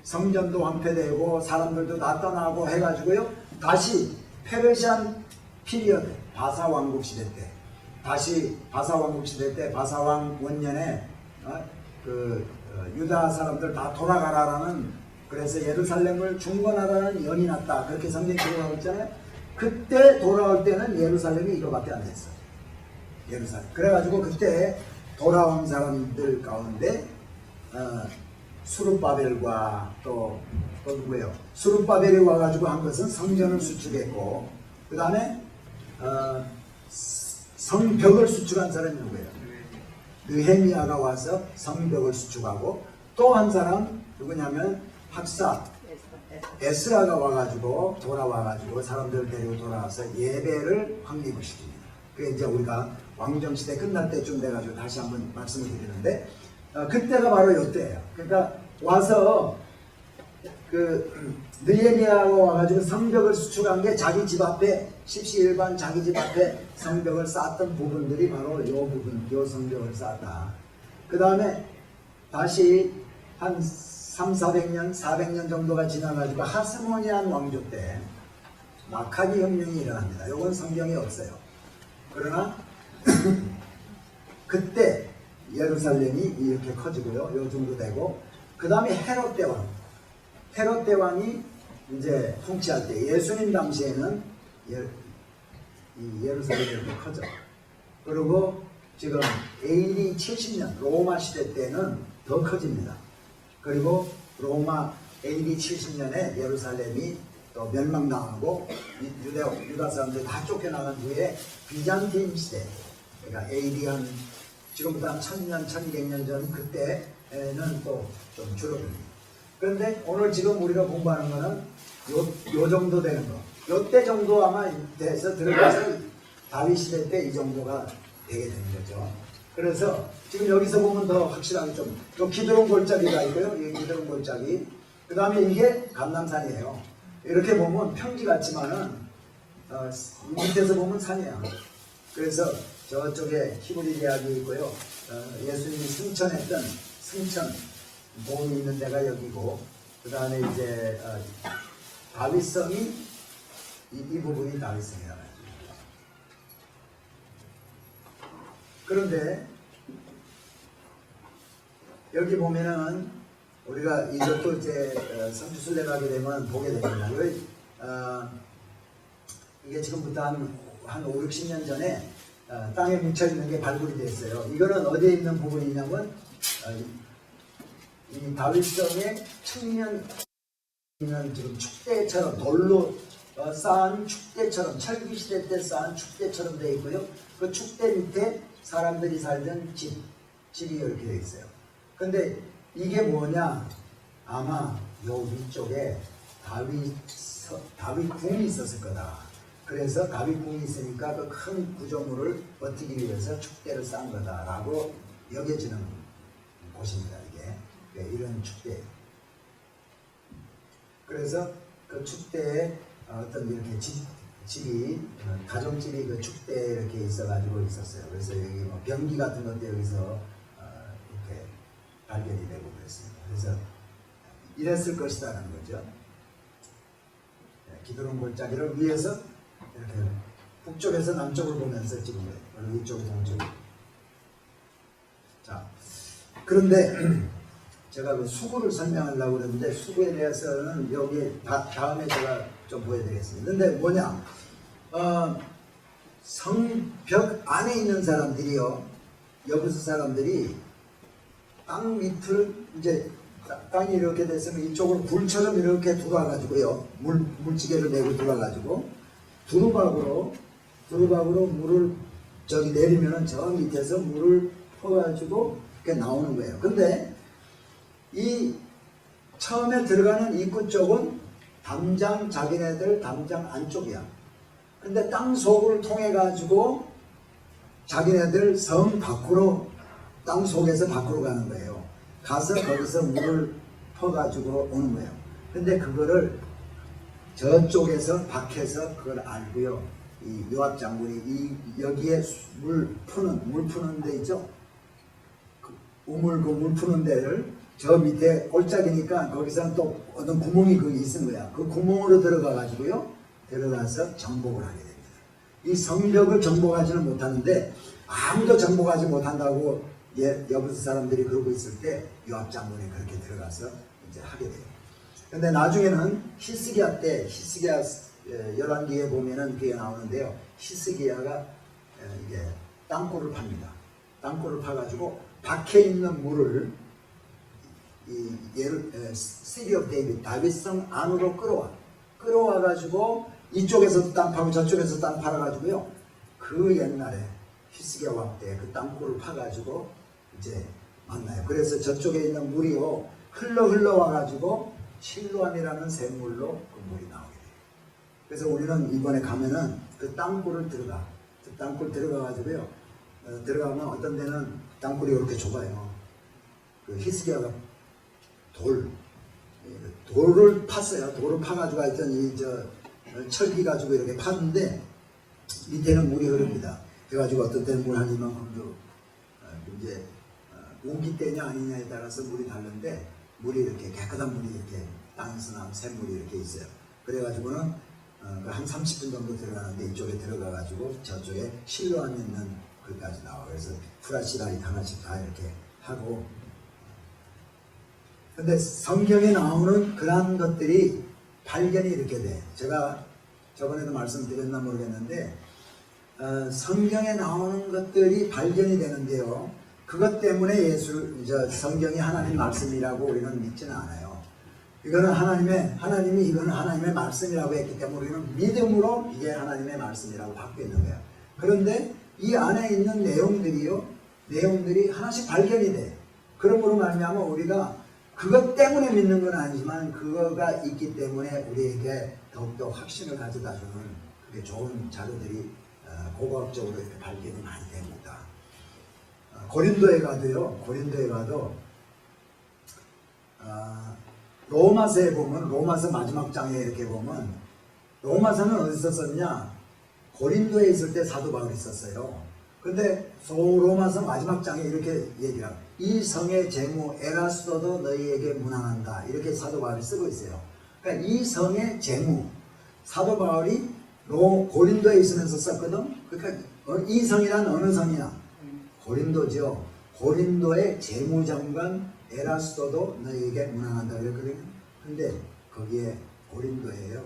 성전도 황폐되고 사람들도 다 떠나고 해가지고요, 다시 페르시안 피리어드, 바사 왕국 시대 때, 다시 바사 왕국 시대 때 바사왕 원년에 유다 사람들 다 돌아가라라는, 그래서 예루살렘을 중건하라는 연이 났다, 그렇게 성경이 기록하고 있잖아요. 그때 돌아올 때는 예루살렘이 이거밖에 안 됐어요. 예루살렘. 그래가지고 그때 돌아온 사람들 가운데 수룹바벨과 또 누구예요? 수룹바벨이 와가지고 한 것은 성전을 수축했고, 그 다음에 성벽을 수축한 사람이 누구예요? 느헤미야가 와서 성벽을 수축하고, 또 한 사람 누구냐면 학사 에스라가 와가지고 돌아와가지고 사람들 데리고 돌아와서 예배를 확립을 시킵니다. 그게 이제 우리가 왕정시대 끝날 때쯤 돼가지고 다시 한번 말씀을 드리는데, 그때가 바로 이때예요. 그러니까 와서 느헤미야가 와가지고 성벽을 수축한 게 자기 집 앞에, 십시일반 자기 집 앞에 성벽을 쌓았던 부분들이 바로 요 부분, 요 성벽을 쌓았다. 그 다음에 다시 한 300~400년 400년 정도가 지나가지고 하스모니안 왕조 때 마카비 혁명이 일어납니다. 요건 성경에 없어요. 그러나 그때 예루살렘이 이렇게 커지고요, 요 정도 되고, 그 다음에 헤롯 대왕이 이제 통치할 때, 예수님 당시에는 예루살렘이 이렇게 커져. 그리고 지금 AD 70년 로마 시대 때는 더 커집니다. 그리고 로마 AD 70년에 예루살렘이 또 멸망당하고 유다 사람들이 다 쫓겨나간 후에 비잔틴 시대, 그러니까 AD 한 지금부터 한 1000년, 1200년 전 그때는 또 좀 줄어듭니다. 그런데 오늘 지금 우리가 공부하는 거는 요 정도 되는 거. 요때 정도 아마 돼서 들어가서 다윗 시대 때 이 정도가 되게 되는 거죠. 그래서 지금 여기서 보면 더 확실하게 좀 기드론 골짜기가 있고요. 이 기드론 골짜기. 그 다음에 이게 감람산이에요. 이렇게 보면 평지 같지만은 밑에서 보면 산이야. 그래서 저쪽에 히브리 대학이 있고요. 예수님이 승천했던 승천 봉이 있는 데가 여기고, 그 다음에 이제 다윗성이 이 부분이 다윗성이라고 하죠. 그런데 여기 보면은 우리가 이것도 이제 성주순례 가게 되면 보게 됩니다. 이게 지금부터 한 5, 60년 전에 땅에 묻혀있는 게 발굴이 됐어요. 이거는 어디에 있는 부분이냐면 이 다윗성의 측면 있는 지금 축대처럼 돌로 쌓은 축대처럼, 철기시대 때 쌓은 축대처럼 되어 있고요. 그 축대 밑에 사람들이 살던 집이 이렇게 되어 있어요. 근데 이게 뭐냐? 아마 요 위쪽에 다윗 궁이 있었을 거다. 그래서 다윗 궁이 있으니까 그 큰 구조물을 버티기 위해서 축대를 쌓은 거다라고 여겨지는 곳입니다. 이게 이런 축대. 그래서 그 축대에 어떤 이렇게 집이 가정집이 그 축대에 이렇게 있어가지고 있었어요. 그래서 여기 뭐 변기 같은 것도 여기서 이렇게 발견이 되고 그랬습니다. 그래서 이랬을 것이다라는 거죠. 기드론 골짜기를 위에서 이렇게 북쪽에서 남쪽을 보면서 찍은 거예요. 그리고 이쪽이 동쪽. 자, 그런데 제가 그 수구를 설명하려고 그랬는데 수구에 대해서는 여기 다음에 제가 좀 보여드리겠습니다. 근데 뭐냐? 성벽 안에 있는 사람들이요, 여부수 사람들이 땅 밑을 이제 땅이 이렇게 됐으면 이쪽으로 굴처럼 이렇게 돌아가지고요, 물지개를 내고 돌아가지고 두루박으로 물을 저기 내리면은 저 밑에서 물을 퍼가지고 이렇게 나오는 거예요. 근데 이 처음에 들어가는 입구 쪽은 담장, 자기네들 담장 안쪽이야. 근데 땅 속을 통해 가지고 자기네들 성 밖으로, 땅 속에서 밖으로 가는 거예요. 가서 거기서 물을 퍼가지고 오는 거예요. 근데 그거를 저쪽에서 밖에서 그걸 알고요. 이 요압 장군이 여기에 물 푸는 데 있죠. 그 우물고 물 푸는 데를 저 밑에 골짜기니까 거기서는 또 어떤 구멍이 거기 있는 거야. 그 구멍으로 들어가 가지고요. 들어가서 정복을 하게 됩니다. 이 성벽을 정복하지는 못하는데 아무도 정복하지 못한다고 여부스 사람들이 그러고 있을 때 요압 장군이 그렇게 들어가서 이제 하게 돼요. 근데 나중에는 히스기야 때, 히스기야 열왕기에 보면은 그게 나오는데요. 히스기야가 이게 땅굴을 팝니다. 땅굴을 파가지고 밖에 있는 물을 이 시티 오브 데이빗, 다윗성 안으로 끌어와가지고 이쪽에서도 땅 파고 저쪽에서 땅 팔아가지고요. 그 옛날에 히스기야 왕 때 그 땅굴을 파가지고 이제 만나요. 그래서 저쪽에 있는 물이요 흘러와가지고 실로암이라는 샘물로 그 물이 나오게 돼요. 그래서 우리는 이번에 가면은 그 땅굴을 들어가. 그 땅굴 들어가가지고요. 들어가면 어떤 데는 땅굴이 이렇게 좁아요. 그 히스기야가 돌을 팠어요. 돌을 파가지고 하여튼 철기 가지고 이렇게 팠는데 밑에는 물이 흐릅니다. 그래가지고 어떤 때는 물 한 이만큼도 이제 우기 때냐 아니냐에 따라서 물이 다른데 물이 이렇게 깨끗한 물이 이렇게 땅에서 나온 샘물이 이렇게 있어요. 그래가지고는 한 30분 정도 들어가는데 이쪽에 들어가가지고 저쪽에 실로암 있는 글까지 나와. 그래서 프라시라이 하나씩 다 이렇게 하고. 근데 성경에 나오는 그러한 것들이 발견이 이렇게 돼. 제가 저번에도 말씀드렸나 모르겠는데 성경에 나오는 것들이 발견이 되는데요. 그것 때문에 성경이 하나님 말씀이라고 우리는 믿지는 않아요. 이거는 하나님이 이거는 하나님의 말씀이라고 했기 때문에 우리는 믿음으로 이게 하나님의 말씀이라고 받고 있는 거예요. 그런데 이 안에 있는 내용들이 하나씩 발견이 돼. 그러므로 말미암아 우리가 그것 때문에 믿는 건 아니지만 그거가 있기 때문에 우리에게 더욱더 확신을 가져다 주는 그게 좋은 자료들이 고고학적으로 이렇게 발견이 많이 됩니다. 고린도에 가도 로마서에 보면, 로마서 마지막 장에 이렇게 보면, 로마서는 어디서 썼냐? 고린도에 있을 때 사도 바울이 썼어요. 근데 로마서 마지막 장에 이렇게 얘기를 하고, 이 성의 재무 에라스도도 너희에게 문안한다. 이렇게 사도 바울이 쓰고 있어요. 그러니까 이 성의 재무, 사도 바울이 고린도에 있으면서 썼거든. 그러니까 이 성이란 어느 성이야? 고린도죠. 고린도의 재무장관 에라스도도 너희에게 문안한다 그랬거든요. 근데 거기에 고린도예요.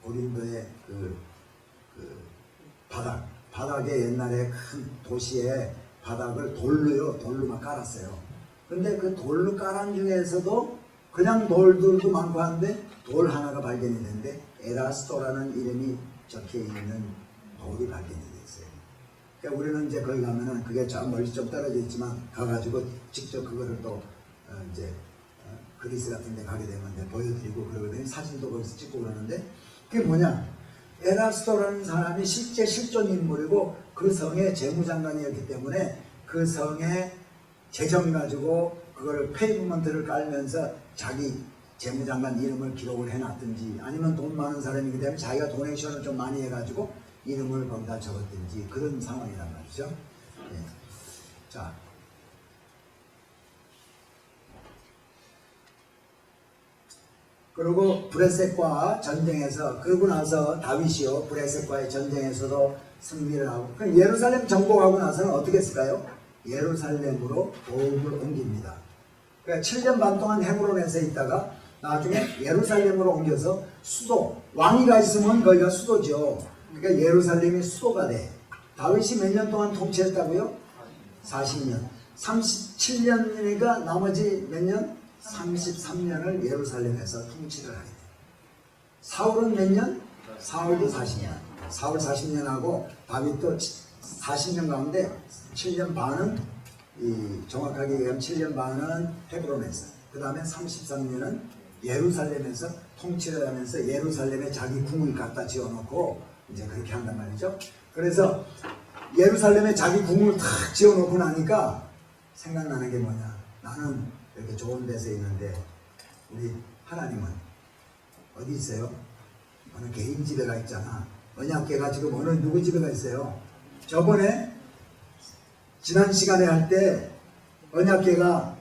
고린도의 그 바닥에 옛날에 큰 도시에 바닥을 돌로 막 깔았어요. 근데 그 돌로 깔은 중에서도 그냥 돌들도 많고 한데 돌 하나가 발견이 됐는데 에라스도라는 이름이 적혀 있는 돌이 발견이 됐어요. 그러니까 우리는 이제 거기 가면은 그게 저 멀리 좀 떨어져 있지만 가가지고 직접 그거를 또 그리스 같은 데 가게 되면 이제 보여드리고 그러거든요. 사진도 거기서 찍고 그러는데 그게 뭐냐? 에라스도라는 사람이 실제 실존 인물이고 그 성의 재무장관이었기 때문에 그 성의 재정 가지고 그거를 페이브먼트를 깔면서 자기 재무장관 이름을 기록을 해놨든지 아니면 돈 많은 사람이기 때문에 자기가 도네이션을 좀 많이 해가지고 이름을 거기다 적었든지 그런 상황이란 말이죠. 네. 자, 그리고 브레셋과 전쟁에서 그러고 나서 다윗이요 브레셋과의 전쟁에서도 승리를 하고 그럼 예루살렘 정복하고 나서는 어떻게 했을까요? 예루살렘으로 도움을 옮깁니다. 그러니까 7년 반 동안 헤브론에서 있다가 나중에 예루살렘으로 옮겨서 수도, 왕이가 있으면 거기가 수도죠. 그러니까 예루살렘이 수도가 돼. 다윗이 몇 년 동안 통치했다고요? 40년. 37년이니까 나머지 몇 년? 33년을 예루살렘에서 통치를 하게 돼. 사울은 몇 년? 사울도 40년. 사울 40년하고 다윗도 40년 가운데 7년 반은 정확하게 얘기하면 7년 반은 헤브론에서 그 다음에 33년은 예루살렘에서 통치를 하면서 예루살렘에 자기 궁을 갖다 지어놓고 이제 그렇게 한단 말이죠. 그래서 예루살렘에 자기 궁을 탁 지어놓고 나니까 생각나는 게 뭐냐, 나는 이렇게 좋은 데서 있는데 우리 하나님은 어디 있어요? 어느 개인 집에가 있잖아. 언약궤가 지금 어느 누구 집에가 있어요? 저번에 지난 시간에 할 때 언약궤가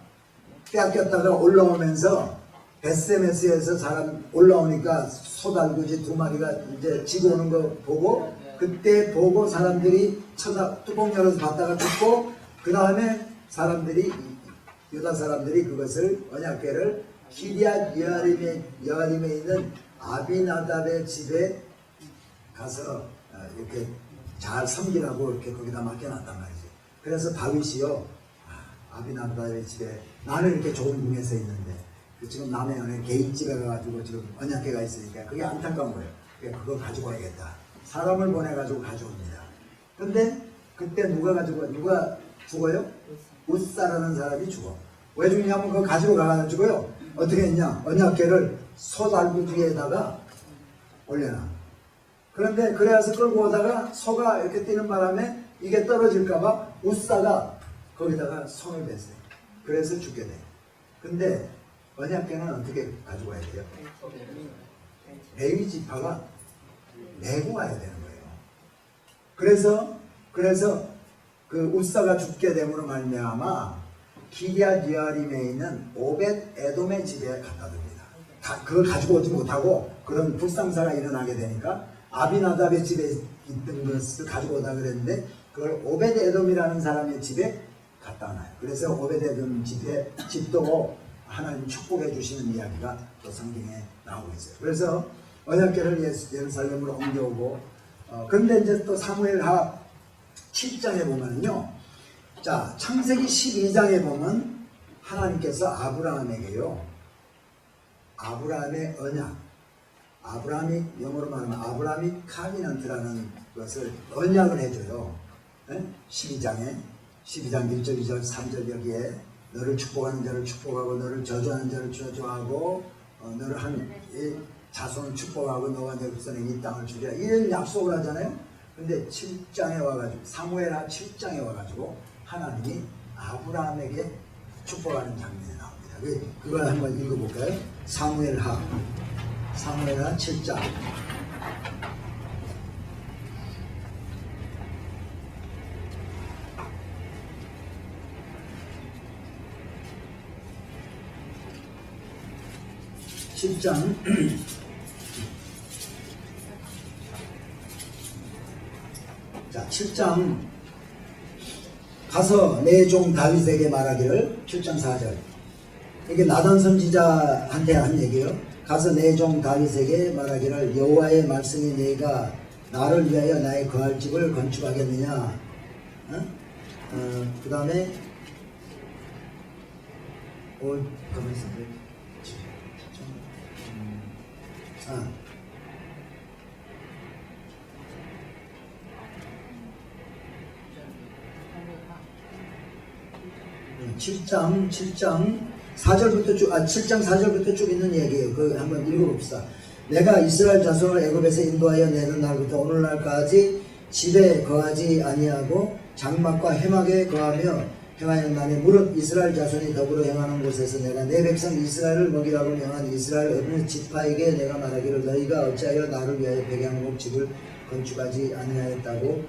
빼앗겼다가 올라오면서 베스메스에서 사람 올라오니까 소달구지 2마리가 이제 지고 오는 거 보고, 그때 보고 사람들이 뚜껑 열어서 봤다가 죽고, 그 다음에 사람들이 유다 사람들이 그것을 언약궤를 기럇 여아림에 있는 아비나답의 집에 가서 이렇게 잘 섬기라고 이렇게 거기다 맡겨놨단 말이지. 그래서 다윗이요, 아비나답의 집에, 나는 이렇게 좋은 궁에서 있는데 지금 남의 어느 개인 집에 가가지고 지금 언약궤가 있으니까 그게 안타까운 거예요. 그거 가지고 와야겠다. 사람을 보내가지고 가져옵니다. 근데 그때 누가 죽어요? 웃사라는 사람이 죽어. 왜 죽냐면 그거 가지고 가가지고요, 어떻게 했냐, 언약궤를 소달구 뒤에다가 올려놔. 그런데 그래서 끌고 오다가 소가 이렇게 뛰는 바람에 이게 떨어질까봐 웃사가 거기다가 손을 댔어요. 그래서 죽게 돼. 근데 언약궤는 어떻게 가지고 와야 돼요? 레위 지파가 메고 와야 되는 거예요. 그래서 그 웃사가 죽게 됨으로 말미암아 기럇 여아림에 있는 오벳 에돔의 집에 갖다 둡니다. 그걸 가지고 오지 못하고 그런 불상사가 일어나게 되니까 아비나답의 집에 있던 것을 가지고 오다 그랬는데 그걸 오벳 에돔이라는 사람의 집에 갖다 놔요. 그래서 오벳 에돔 집도 하나님 축복해 주시는 이야기가 또 성경에 나오고 있어요. 그래서 언약궤를 예루살렘으로 옮겨오고, 그런데 이제 또 사무엘하 7장에 보면요, 자, 창세기 12장에 보면 하나님께서 아브라함에게요, 아브라함의 언약, 아브라함이 영어로 말하면 아브라함이 카비넌트라는 것을 언약을 해줘요. 12장 1절 2절 3절 여기에 너를 축복하는 자를 축복하고 너를 저주하는 자를 저주하고 너를 한 자손을 축복하고 너와 내 후손에게 이 땅을 주리라, 이런 약속을 하잖아요. 근데 7장에 와가지고, 사무엘하 7장에 와가지고 하나님이 아브라함에게 축복하는 장면이 나옵니다. 그걸 한번 읽어볼까요? 사무엘하 7장. 자, 7장 가서 내 종 다윗에게 말하기를, 7장 4절, 이게 나단 선지자한테 한 얘기예요. 가서 내 종 다윗에게 말하기를 여호와의 말씀이 내가 나를 위하여 나의 거할 집을 건축하겠느냐. 그 다음에 가만히 있어요. 7장 4절부터 쭉 있는 얘기예요. 그거 한번 읽어봅시다. 내가 이스라엘 자손을 애굽에서 인도하여 내는 날부터 오늘날까지 집에 거하지 아니하고 장막과 해막에 거하며 행하였나니 무릇 이스라엘 자손이 더불어 행하는 곳에서 내가 내 백성 이스라엘을 먹이라고 명한 이스라엘 어느 지파에게 내가 말하기를 너희가 어찌하여 나를 위하여 백양목 집을 건축하지 아니하였느냐고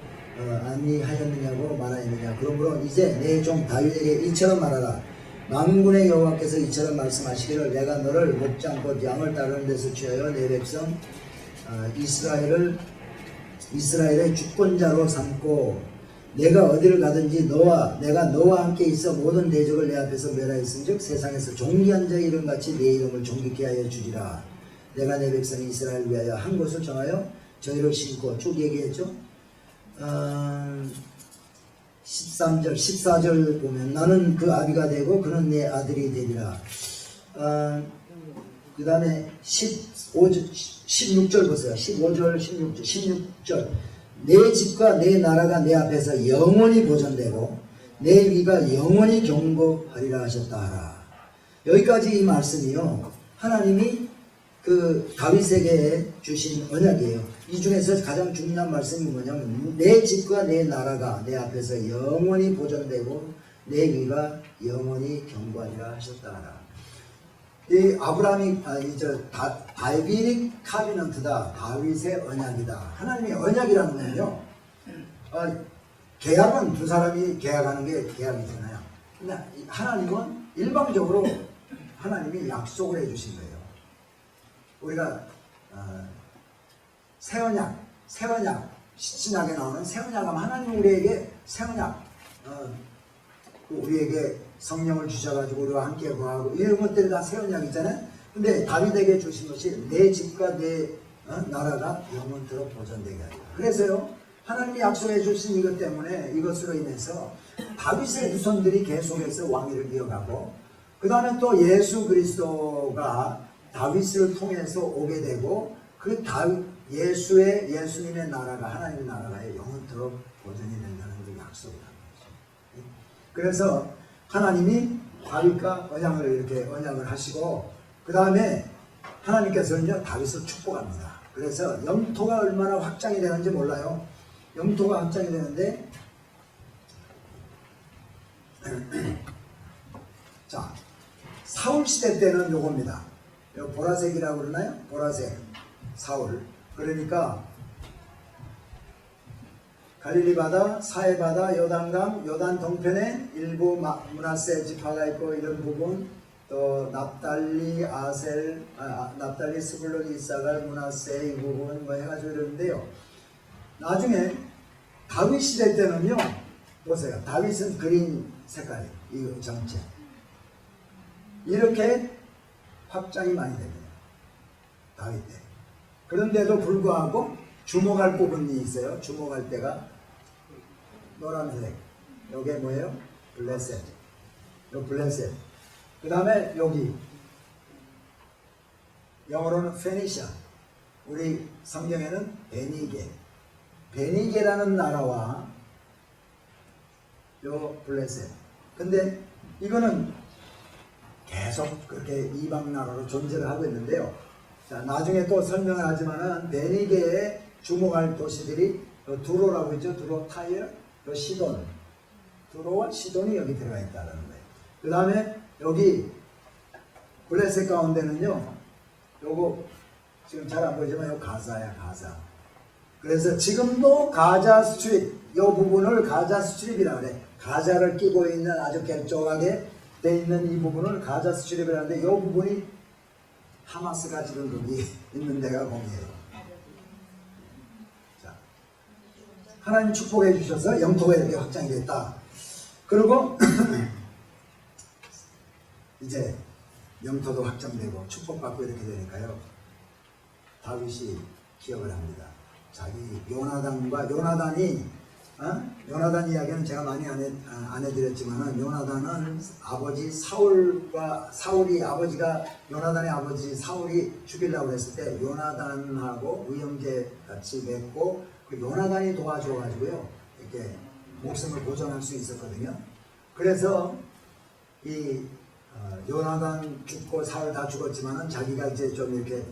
말하였느냐. 그러므로 이제 내 종 다윗에게 이처럼 말하라. 만군의 여호와께서 이처럼 말씀하시기를 내가 너를 목장 곧 양을 따르는 데서 취하여 내 백성 이스라엘의 주권자로 삼고 내가 어디를 가든지 내가 너와 함께 있어 모든 대적을 내 앞에서 멸하였은즉 세상에서 존귀한 자의 이름같이 내 이름을 존귀케 하여 주리라. 내가 내 백성 이스라엘을 위하여 한 곳을 정하여 저희를 심고, 쭉 얘기했죠. 13절 14절 보면 나는 그 아비가 되고 그는 내 아들이 되리라. 그 다음에 16절 보세요. 15절 16절 내 집과 내 나라가 내 앞에서 영원히 보존되고 내 위가 영원히 경고하리라 하셨다 하라. 여기까지 이 말씀이요. 하나님이 그 다윗에게 주신 언약이에요. 이 중에서 가장 중요한 말씀이 뭐냐면 내 집과 내 나라가 내 앞에서 영원히 보존되고 내 위가 영원히 경고하리라 하셨다. 이 아브라함이 다비딕 카비넌트다. 다윗의 언약이다. 하나님의 언약이라는 건요. 계약은 두 사람이 계약하는 게 계약이잖아요. 근데 하나님은 일방적으로 하나님이 약속을 해주신 거예요. 우리가 새 언약 신약에 나오는 새 언약 하면 하나님 우리에게 새 언약 우리에게 성령을 주셔가지고 우리와 함께 거하고 이런 것들이 다 새 언약이잖아요. 근데 다윗에게 주신 것이 내 집과 내 나라가 영원토록 보존되게 하리라. 그래서요 하나님이 약속해 주신 이것 때문에 이것으로 인해서 다윗의 후손들이 계속해서 왕위를 이어가고 그 다음에 또 예수 그리스도가 다윗을 통해서 오게 되고 그 예수님의 나라가 하나님의 나라가 영원토록 보존이 된다는 그 약속을 하는 거죠. 그래서 하나님이 다윗과 언약을 하시고 그 다음에 하나님께서는요 다윗을 축복합니다. 그래서 영토가 얼마나 확장이 되는지 몰라요. 영토가 확장이 되는데 자 사울 시대 때는 요겁니다. 보라색이라고 그러나요? 보라색 사울. 그러니까 갈릴리 바다, 사해 바다, 요단강, 요단 동편에 일부 므낫세 지파가 있고 이런 부분, 또 납달리, 납달리, 스불론, 이사갈, 므낫세 이 부분 뭐 해가지고 이러는데요. 나중에 다윗 시대 때는요, 보세요. 다윗은 그린 색깔이에요. 이 전체 이렇게 확장이 많이 됩니다. 다윗 때. 그런데도 불구하고 주목할 부분이 있어요. 주목할 때가 노란색. 요게 뭐예요? 블레셋. 요 블레셋. 그 다음에 여기 영어로는 페니샤. 우리 성경에는 베니게. 베니게라는 나라와 요 블레셋. 근데 이거는 계속 그렇게 이방 나라로 존재를 하고 있는데요. 자, 나중에 또 설명을 하지만은 베니게에 주목할 도시들이 두로라고 있죠. 두로, 타이어, 시돈. 두로와 시돈이 여기 들어가 있다는 거예요. 그 다음에 여기 블레셋 가운데는요. 요거 지금 잘 안 보이지만 요 가자야, 가자. 그래서 지금도 가자 스트립, 요 부분을 가자 스트립이라고 그래. 가자를 끼고 있는 아주 결정하게 돼 있는 이 부분을 가자 스트립이라는데 이 부분이 하마스가 지금 거기 있는 데가 거기에요. 자, 하나님 축복해 주셔서 영토가 이렇게 확장이 됐다. 그리고 이제 영토도 확장되고 축복받고 이렇게 되니까요. 다윗이 기억을 합니다. 자기 요나단과 요나단 이야기는 제가 많이 안 해드렸지만은 요나단은 아버지 사울이 아버지가 요나단의 아버지 사울이 죽이려고 했을 때 요나단하고 의형제 같이 맺고 그 요나단이 도와줘가지고요 이렇게 목숨을 보존할 수 있었거든요. 그래서 이 요나단 죽고 사울 다 죽었지만은 자기가 이제 좀 이렇게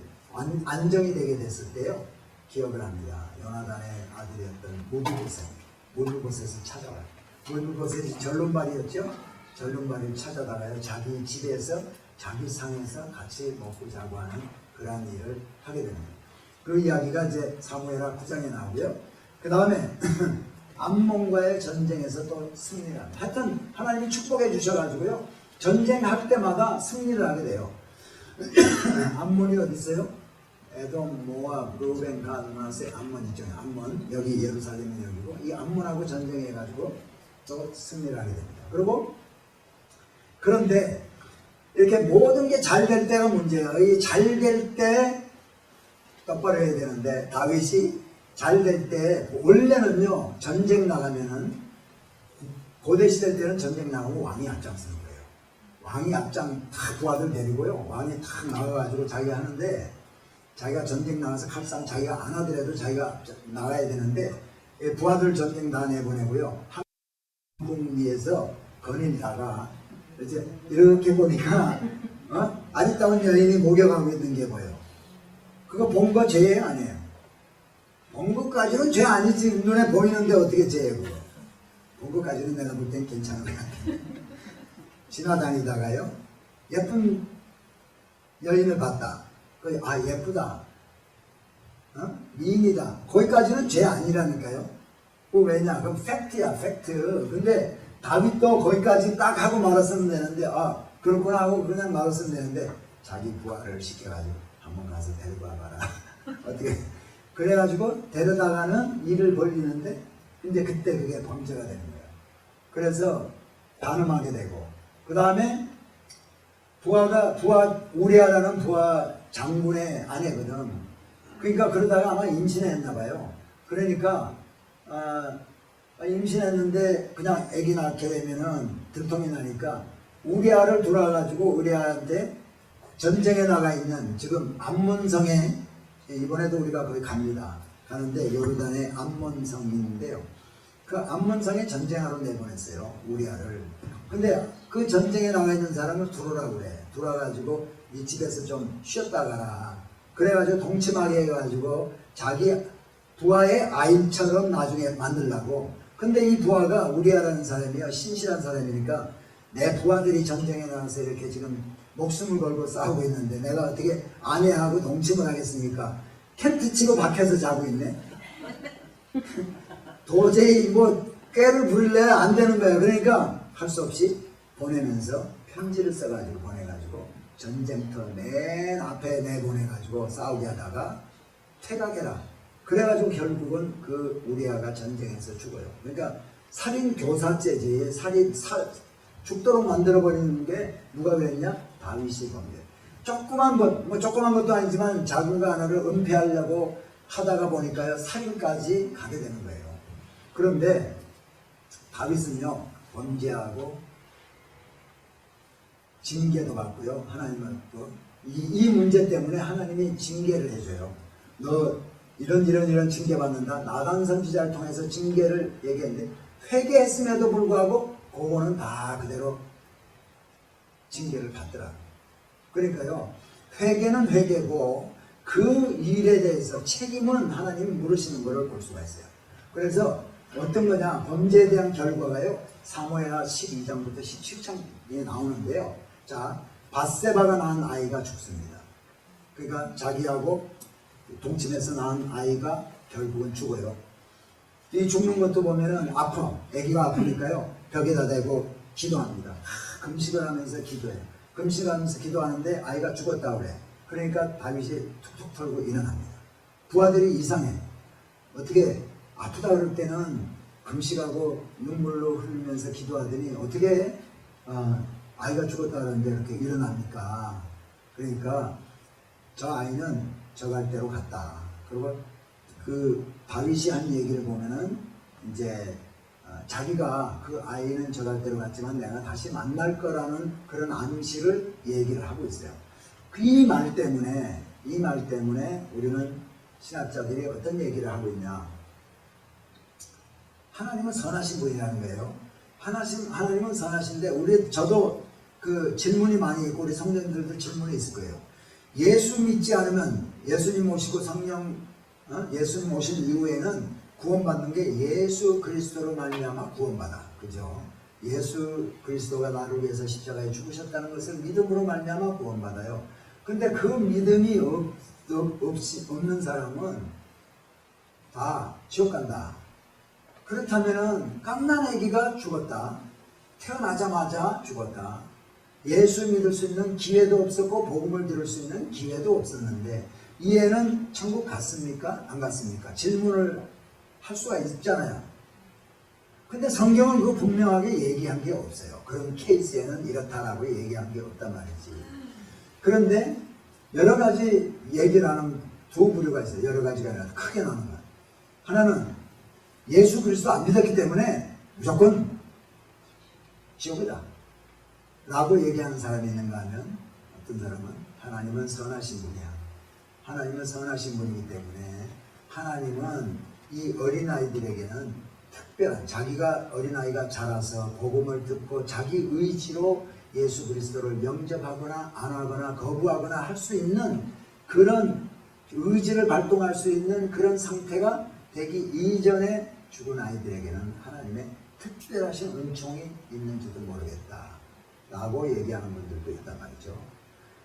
안정이 되게 됐을 때요 기억을 합니다. 요나단의 아들이었던 물부봇에서 찾아와요. 물부봇이 절름발이었죠. 절름발을 찾아다가요 자기 집에서 자기 상에서 같이 먹고 자고 하는 그러한 일을 하게 됩니다. 그 이야기가 이제 사무엘하 9장에 나오고요. 그 다음에 암몬과의 전쟁에서 또 승리를 합니다. 하여튼 하나님이 축복해 주셔가지고요 전쟁할 때마다 승리를 하게 돼요. 암몬이 어디 있어요? 에돔, 모압, 루벤, 갓, 므낫세, 암몬 있죠. 암몬 여기 예루살렘이 여기고 이 암몬하고 전쟁해가지고 또 승리를 하게 됩니다. 그리고 그런데 이렇게 모든 게 잘 될 때가 문제예요. 이 잘 될 때 똑바로 해야 되는데 다윗이 잘 될 때 원래는요 전쟁 나가면은 고대 시대 때는 전쟁 나가고 왕이 앞장서는 거예요. 왕이 앞장 다 부하들 데리고요 왕이 탁 나가가지고 자기가 하는데 자기가 전쟁 나가서 칼싸움 자기가 안 하더라도 자기가 나가야 되는데 부하들 전쟁 다 내보내고요 항공 위에서 거닐다가 이제 이렇게 보니까 아리따운 여인이 목욕하고 있는 게 보여. 그거 본 거 죄예요, 아니에요? 본 것까지는 죄 아니지. 눈에 보이는데 어떻게 죄예요, 그거? 본 것까지는 내가 볼 땐 괜찮은 것 같아. 지나다니다가요, 예쁜 여인을 봤다. 아, 예쁘다. 미인이다. 거기까지는 죄 아니라니까요. 왜냐? 그럼 팩트야, 팩트. 근데 다윗도 거기까지 딱 하고 말았으면 되는데, 아, 그렇구나 하고 그냥 말았으면 되는데, 자기 부하를 시켜가지고 한번 가서 데리고 와봐라. 어떻게. 그래가지고 데려다가는 일을 벌리는데, 근데 그때 그게 범죄가 되는 거예요. 그래서 단음하게 되고, 그 다음에 우리아라는 부하 장군의 아내거든. 그러니까 그러다가 아마 임신했나 봐요. 그러니까 임신했는데 그냥 아기 낳게 되면은 들통이 나니까 우리아를 돌아가지고 우리아한테 전쟁에 나가 있는 지금 암몬성에, 이번에도 우리가 거기 갑니다. 가는데 요르단의 암몬성인데요. 그 암몬성에 전쟁하러 내보냈어요, 우리아를. 근데 그 전쟁에 나가 있는 사람을 들어오라고 그래. 들어와가지고 이 집에서 좀 쉬었다 가라. 그래가지고 동침하게 해가지고 자기 부하의 아임처럼 나중에 만들라고. 근데 이 부하가 우리아라는 사람이요, 신실한 사람이니까 내 부하들이 전쟁에 나가서 이렇게 지금 목숨을 걸고 싸우고 있는데 내가 어떻게 아내하고 동침을 하겠습니까? 텐트 치고 밖에서 자고 있네. 도저히 뭐 꾀를 부릴래 안 되는 거야. 그러니까 할 수 없이 보내면서 편지를 써가지고 보내가지고 전쟁터 맨 앞에 내보내가지고 싸우게 하다가 퇴각해라. 그래가지고 결국은 그 우리아가 전쟁에서 죽어요. 그러니까 살인 교사죄지. 죽도록 만들어버리는 게 누가 그랬냐? 다윗이 범죄. 조그만 것, 뭐 조그만 것도 아니지만 작은 거 하나를 은폐하려고 하다가 보니까요, 살인까지 가게 되는 거예요. 그런데 다윗은요, 범죄하고 징계도 받고요, 하나님은 또 이 문제 때문에 하나님이 징계를 해줘요. 너 이런 징계 받는다. 나단 선지자를 통해서 징계를 얘기했는데 회개했음에도 불구하고 그거는 다 그대로 징계를 받더라. 그러니까요, 회개는 회개고 그 일에 대해서 책임은 하나님이 물으시는 것을 볼 수가 있어요. 그래서 어떤 거냐, 범죄에 대한 결과가요, 사무엘하 12장부터 17장에 나오는데요. 자, 밧세바가 낳은 아이가 죽습니다. 그러니까 자기하고 동침해서 낳은 아이가 결국은 죽어요. 이 죽는 것도 보면은 아파. 아기가 아프니까요, 벽에다 대고 기도합니다. 금식을 하면서 기도해요. 금식하면서 기도하는데 아이가 죽었다고 그래. 그러니까 다윗이 툭툭 털고 일어납니다. 부하들이 이상해. 어떻게 아프다 그럴 때는 금식하고 눈물로 흘리면서 기도하더니 어떻게 아이가 죽었다 그러는데 이렇게 일어납니까? 그러니까 저 아이는 저 갈 대로 갔다. 그리고 그 다윗이 한 얘기를 보면은 이제 자기가 그 아이는 저 갈 대로 갔지만 내가 다시 만날 거라는 그런 암시를 얘기를 하고 있어요. 이 말 때문에 우리는 신학자들이 어떤 얘기를 하고 있냐? 하나님은 선하신 분이라는 거예요. 하나님은 선하신데 저도 그 질문이 많이 있고 우리 성도님들도 질문이 있을 거예요. 예수 믿지 않으면 예수님 오시고 예수님 오신 이후에는 구원받는 게 예수 그리스도로 말미암아 구원받아. 그죠? 예수 그리스도가 나를 위해서 십자가에 죽으셨다는 것을 믿음으로 말미암아 구원받아요. 근데 그 믿음이 없는 사람은 다 지옥 간다. 그렇다면은 갓난아기가 죽었다. 태어나자마자 죽었다. 예수 믿을 수 있는 기회도 없었고 복음을 들을 수 있는 기회도 없었는데 이 애는 천국 갔습니까? 안 갔습니까? 질문을 할 수가 있잖아요. 근데 성경은 그거 분명하게 얘기한 게 없어요. 그런 케이스에는 이렇다라고 얘기한 게 없단 말이지. 그런데 여러 가지 얘기를 하는 두 부류가 있어요. 여러 가지가 아니라 크게 나누는 거예요. 하나는 예수 그리스도 안 믿었기 때문에 무조건 지옥이다 라고 얘기하는 사람이 있는가 하면, 어떤 사람은 하나님은 선하신 분이야. 하나님은 선하신 분이기 때문에 하나님은 이 어린아이들에게는 특별한, 자기가 어린아이가 자라서 복음을 듣고 자기 의지로 예수 그리스도를 영접하거나 안 하거나 거부하거나 할 수 있는 그런 의지를 발동할 수 있는 그런 상태가 되기 이전에 죽은 아이들에게는 하나님의 특별하신 은총이 있는지도 모르겠다 라고 얘기하는 분들도 있단 말이죠.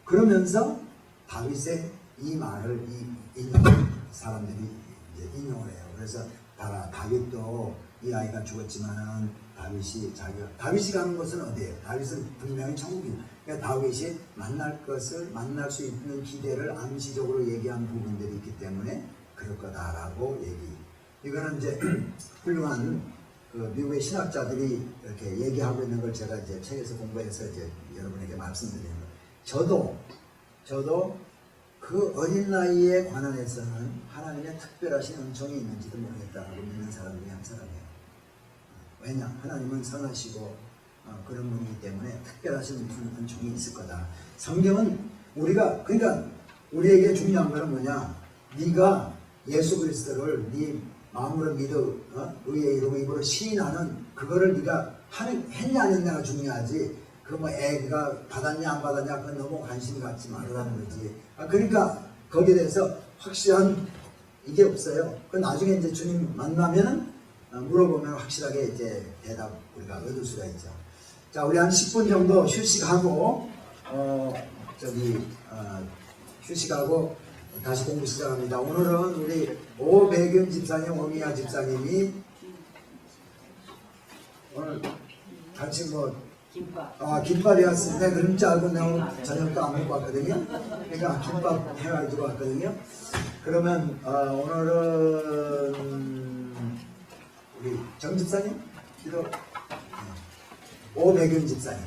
그러면서 다윗의 이 말을 사람들이 이제 인용을 해요. 그래서 봐라, 다윗도 이 아이가 죽었지만은 다윗이 가는 곳은 어디예요? 다윗은 분명히 천국이에요. 그러니까 다윗이 만날 수 있는 기대를 암시적으로 얘기한 부분들이 있기 때문에 그럴 거다라고 이거는 이제 훌륭한 그 미국의 신학자들이 이렇게 얘기하고 있는 걸 제가 이제 책에서 공부해서 이제 여러분에게 말씀드리는 거예요. 저도 그 어린 나이에 관한해서는 하나님의 특별하신 은총이 있는지도 모르겠다라고 믿는 사람 중에 한 사람이에요. 왜냐? 하나님은 선하시고 그런 분이기 때문에 특별하신 은총이 있을 거다. 성경은 그러니까 우리에게 중요한 것은 뭐냐? 네가 예수 그리스도를 네 마음으로 믿어 의의 이름으로 입으로 시인하는 그거를 네가 했냐 안 했냐가 중요하지. 그 뭐 애가 받았냐 안 받았냐 그건 너무 관심 갖지 말라는 거지. 그러니까 거기에 대해서 확실한 이게 없어요. 그 나중에 이제 주님 만나면은 물어보면 확실하게 이제 대답 우리가 얻을 수가 있죠. 자, 우리 한 10분 정도 휴식하고 휴식하고 다시 공부 시작합니다. 오늘은 우리 오배균 집사님, 오미야 집사님이 오늘 같이 김밥이었습니다. 그런 줄 알고 내가 오늘 저녁도 안 먹고 왔거든요. 그러니까 김밥 해가지고 왔거든요. 그러면 오늘은 우리 정 집사님, 기도 오배균 집사님.